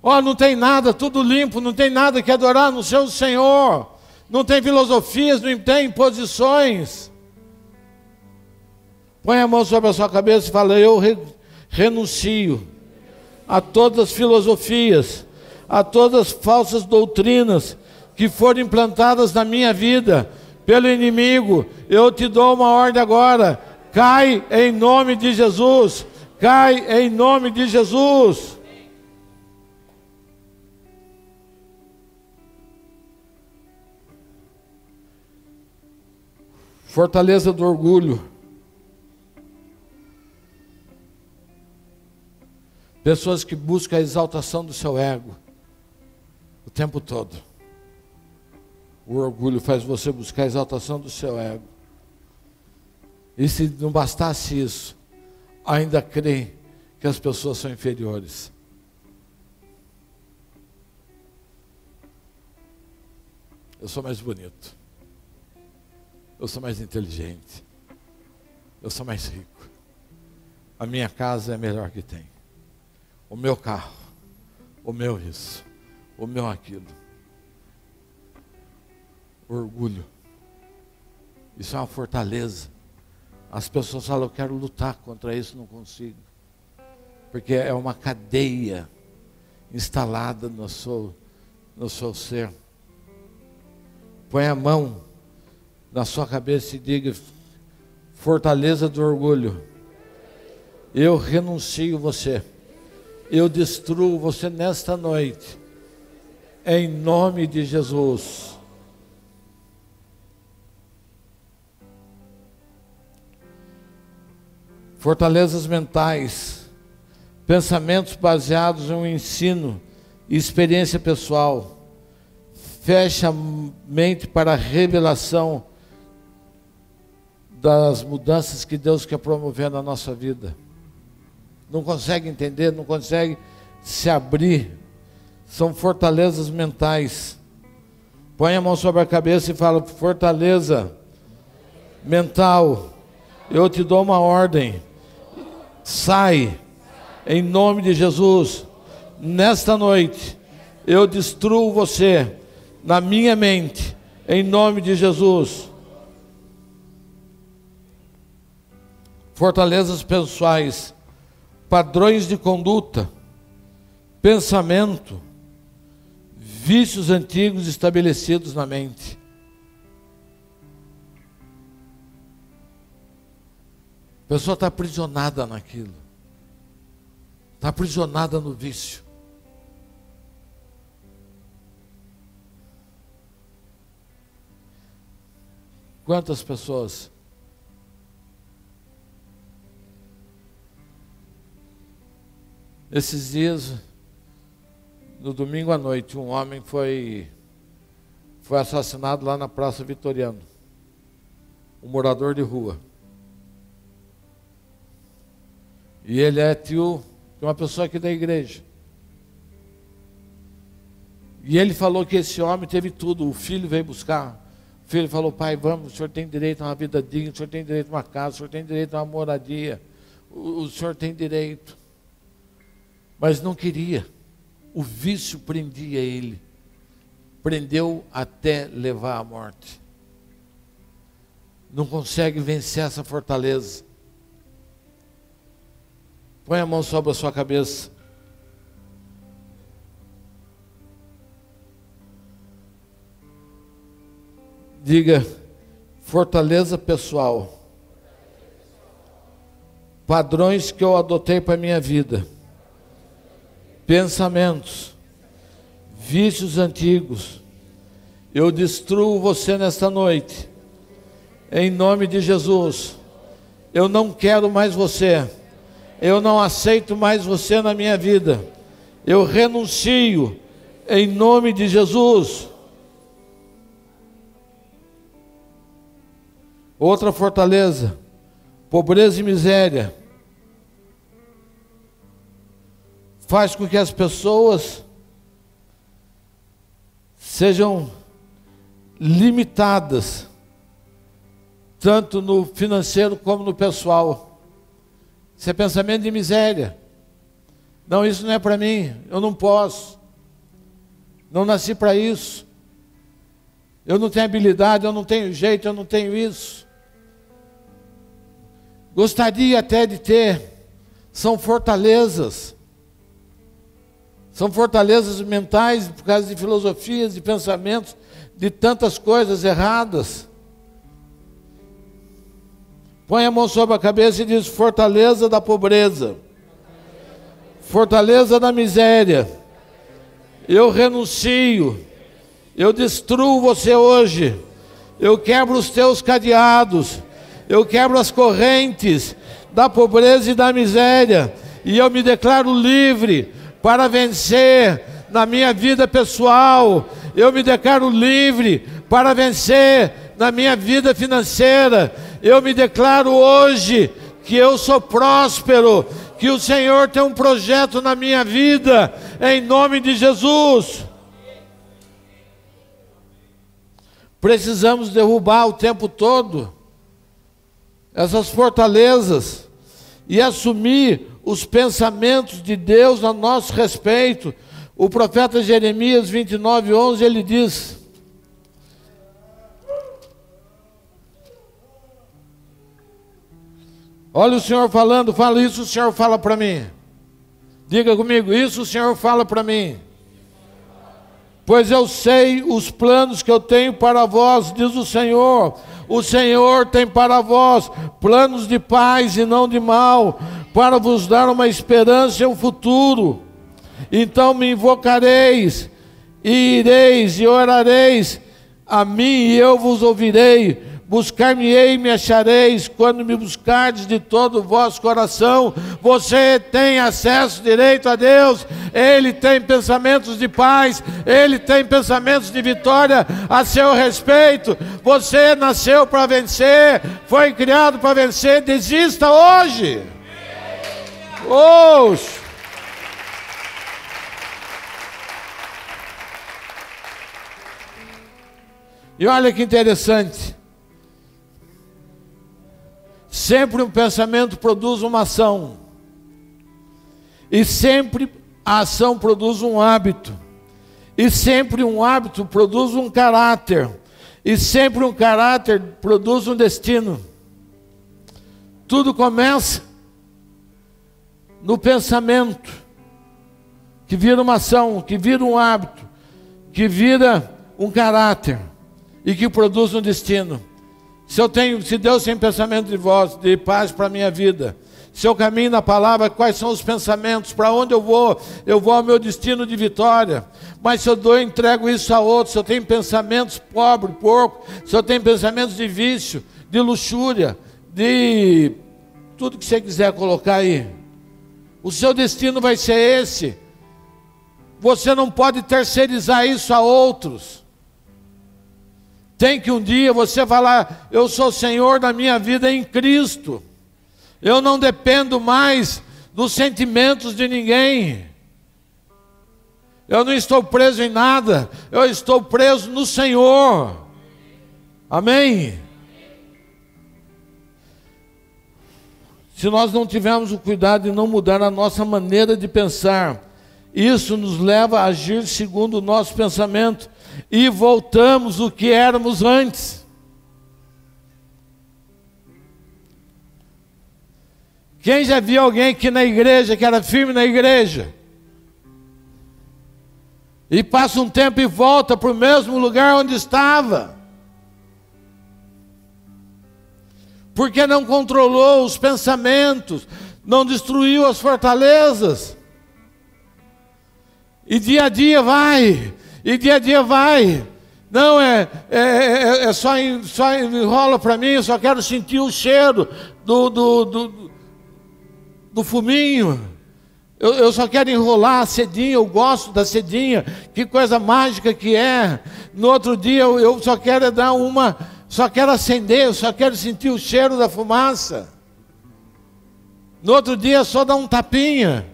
Não tem nada, tudo limpo, não tem nada que adorar no seu Senhor, não tem filosofias, não tem imposições. Põe a mão sobre a sua cabeça e fala: eu renuncio a todas as filosofias, a todas as falsas doutrinas que foram implantadas na minha vida pelo inimigo. Eu te dou uma ordem agora: cai em nome de Jesus, cai em nome de Jesus. Fortaleza do orgulho. Pessoas que buscam a exaltação do seu ego o tempo todo. O orgulho faz você buscar a exaltação do seu ego. E se não bastasse isso, ainda creem que as pessoas são inferiores. Eu sou mais bonito. Eu sou mais inteligente. Eu sou mais rico. A minha casa é a melhor que tem. O meu carro, o meu isso, o meu aquilo. Orgulho. Isso é uma fortaleza. As pessoas falam: eu quero lutar contra isso, não consigo. Porque é uma cadeia instalada no seu ser. Põe a mão na sua cabeça e diga: fortaleza do orgulho, eu renuncio você. Eu destruo você nesta noite, em nome de Jesus. Fortalezas mentais, pensamentos baseados em um ensino e experiência pessoal. Fecha a mente para a revelação das mudanças que Deus quer promover na nossa vida. Não consegue entender, não consegue se abrir. São fortalezas mentais. Põe a mão sobre a cabeça e fala: fortaleza mental, eu te dou uma ordem. Sai, em nome de Jesus. Nesta noite, eu destruo você na minha mente, em nome de Jesus. Fortalezas pessoais, padrões de conduta, pensamento, vícios antigos estabelecidos na mente. A pessoa está aprisionada naquilo, está aprisionada no vício. Quantas pessoas esses dias, no domingo à noite, um homem foi assassinado lá na Praça Vitoriano. um morador de rua. E ele é tio de uma pessoa aqui da igreja. E ele falou que esse homem teve tudo. O filho veio buscar. O filho falou: pai, vamos, o senhor tem direito a uma vida digna, o senhor tem direito a uma casa, o senhor tem direito a uma moradia, o senhor tem direito. Mas não queria. O vício prendia ele. Prendeu até levar à morte. Não consegue vencer essa fortaleza. Põe a mão sobre a sua cabeça. Diga: fortaleza pessoal. Padrões que eu adotei para a minha vida. Pensamentos. Vícios antigos. Eu destruo você nesta noite. Em nome de Jesus. Eu não quero mais você. Eu não aceito mais você na minha vida. Eu renuncio em nome de Jesus. Outra fortaleza, pobreza e miséria. Faz com que as pessoas sejam limitadas, tanto no financeiro como no pessoal. Isso é pensamento de miséria. Não, isso não é para mim, eu não posso. Não nasci para isso. Eu não tenho habilidade, eu não tenho jeito, eu não tenho isso. Gostaria até de ter. São fortalezas. São fortalezas mentais por causa de filosofias, de pensamentos, de tantas coisas erradas. Põe a mão sobre a cabeça e diz: fortaleza da pobreza, fortaleza da miséria. Eu renuncio, eu destruo você hoje. Eu quebro os teus cadeados, eu quebro as correntes da pobreza e da miséria, e eu me declaro livre para vencer na minha vida pessoal. Eu me declaro livre para vencer na minha vida financeira. Eu me declaro hoje que eu sou próspero, que o Senhor tem um projeto na minha vida, em nome de Jesus. Precisamos derrubar o tempo todo essas fortalezas e assumir os pensamentos de Deus a nosso respeito. O profeta Jeremias 29:11, ele diz: olha o Senhor falando, fala isso, o Senhor fala para mim. Diga comigo: isso o Senhor fala para mim. Pois eu sei os planos que eu tenho para vós, diz o Senhor. O Senhor tem para vós planos de paz e não de mal, para vos dar uma esperança e um futuro. Então me invocareis, e ireis e orareis a mim, e eu vos ouvirei. Buscar-me-ei e me achareis, quando me buscardes de todo o vosso coração. Você tem acesso direito a Deus. Ele tem pensamentos de paz, Ele tem pensamentos de vitória a seu respeito. Você nasceu para vencer, foi criado para vencer. Desista hoje. Oxe. E olha que interessante. Sempre um pensamento produz uma ação. E sempre a ação produz um hábito. E sempre um hábito produz um caráter. E sempre um caráter produz um destino. Tudo começa no pensamento, que vira uma ação, que vira um hábito, que vira um caráter e que produz um destino. Se Deus tem pensamento de vós, de paz para a minha vida, se eu caminho na palavra, quais são os pensamentos, para onde eu vou ao meu destino de vitória. Mas se eu entrego isso a outros, se eu tenho pensamentos pobre, porco, se eu tenho pensamentos de vício, de luxúria, de tudo que você quiser colocar aí, o seu destino vai ser esse. Você não pode terceirizar isso a outros. Tem que um dia você falar: eu sou Senhor da minha vida em Cristo. Eu não dependo mais dos sentimentos de ninguém. Eu não estou preso em nada. Eu estou preso no Senhor. Amém? Se nós não tivermos o cuidado de não mudar a nossa maneira de pensar, isso nos leva a agir segundo o nosso pensamento e voltamos o que éramos antes. Quem já viu alguém aqui na igreja, que era firme na igreja, e passa um tempo e volta para o mesmo lugar onde estava? Porque não controlou os pensamentos, não destruiu as fortalezas. E dia a dia vai, e dia a dia vai. Não, só enrola para mim, eu só quero sentir o cheiro do fuminho. Eu só quero enrolar a cedinha, eu gosto da cedinha, que coisa mágica que é. No outro dia eu só quero só quero acender, eu só quero sentir o cheiro da fumaça. No outro dia só dá um tapinha.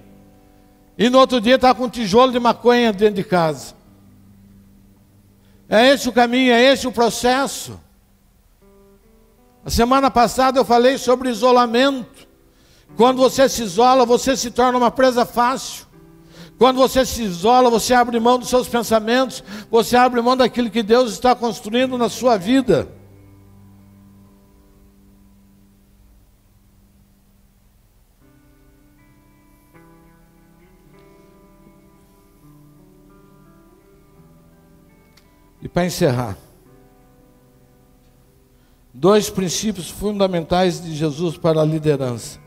E no outro dia está com um tijolo de maconha dentro de casa. É esse o caminho, é esse o processo. A semana passada eu falei sobre isolamento. Quando você se isola, você se torna uma presa fácil. Quando você se isola, você abre mão dos seus pensamentos, você abre mão daquilo que Deus está construindo na sua vida. E para encerrar, 2 princípios fundamentais de Jesus para a liderança.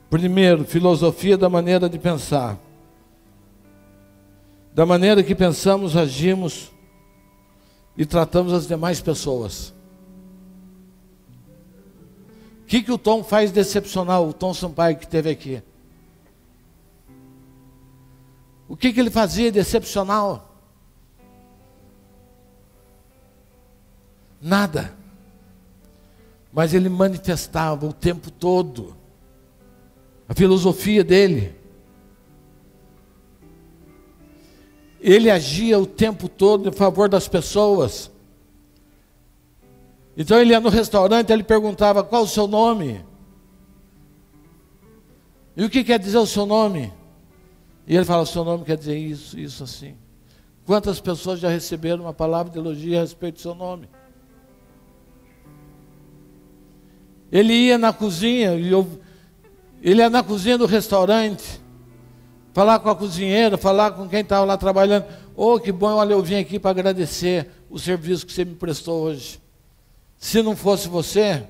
Primeiro, filosofia da maneira de pensar. Da maneira que pensamos, agimos e tratamos as demais pessoas. O que o Tom faz de excepcional, o Tom Sampaio que esteve aqui? O que ele fazia de excepcional? Nada. Mas ele manifestava o tempo todo a filosofia dele. Ele agia o tempo todo em favor das pessoas. Então ele ia no restaurante, ele perguntava: qual o seu nome? E o que quer dizer o seu nome? E ele fala: o seu nome quer dizer isso, isso, assim. Quantas pessoas já receberam uma palavra de elogio a respeito do seu nome? Ele ia na cozinha, ele ia na cozinha do restaurante, falar com a cozinheira, falar com quem estava lá trabalhando. Oh, que bom, olha, eu vim aqui para agradecer o serviço que você me prestou hoje. Se não fosse você,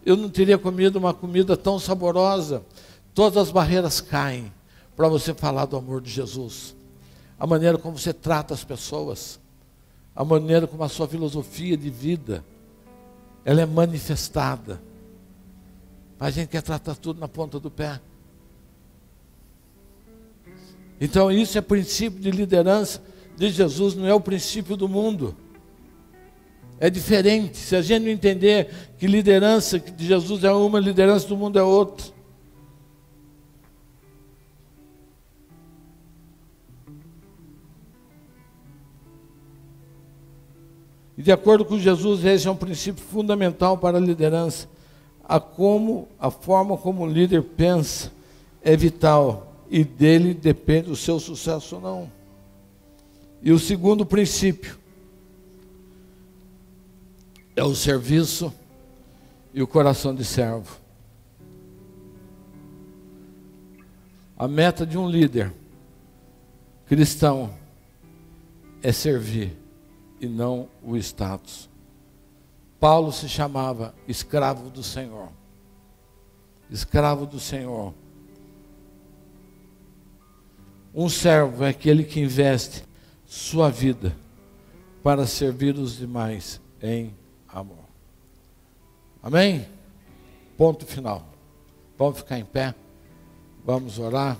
eu não teria comido uma comida tão saborosa. Todas as barreiras caem para você falar do amor de Jesus. A maneira como você trata as pessoas, a maneira como a sua filosofia de vida, ela é manifestada. A gente quer tratar tudo na ponta do pé. Então isso é princípio de liderança de Jesus, não é o princípio do mundo. É diferente. Se a gente não entender que liderança de Jesus é uma, liderança do mundo é outra. E de acordo com Jesus, esse é um princípio fundamental para a liderança. A forma como o líder pensa é vital e dele depende o seu sucesso ou não. E o segundo princípio é o serviço e o coração de servo. A meta de um líder cristão é servir e não o status. Paulo se chamava escravo do Senhor. Escravo do Senhor. Um servo é aquele que investe sua vida para servir os demais em amor. Amém? Ponto final. Vamos ficar em pé. Vamos orar.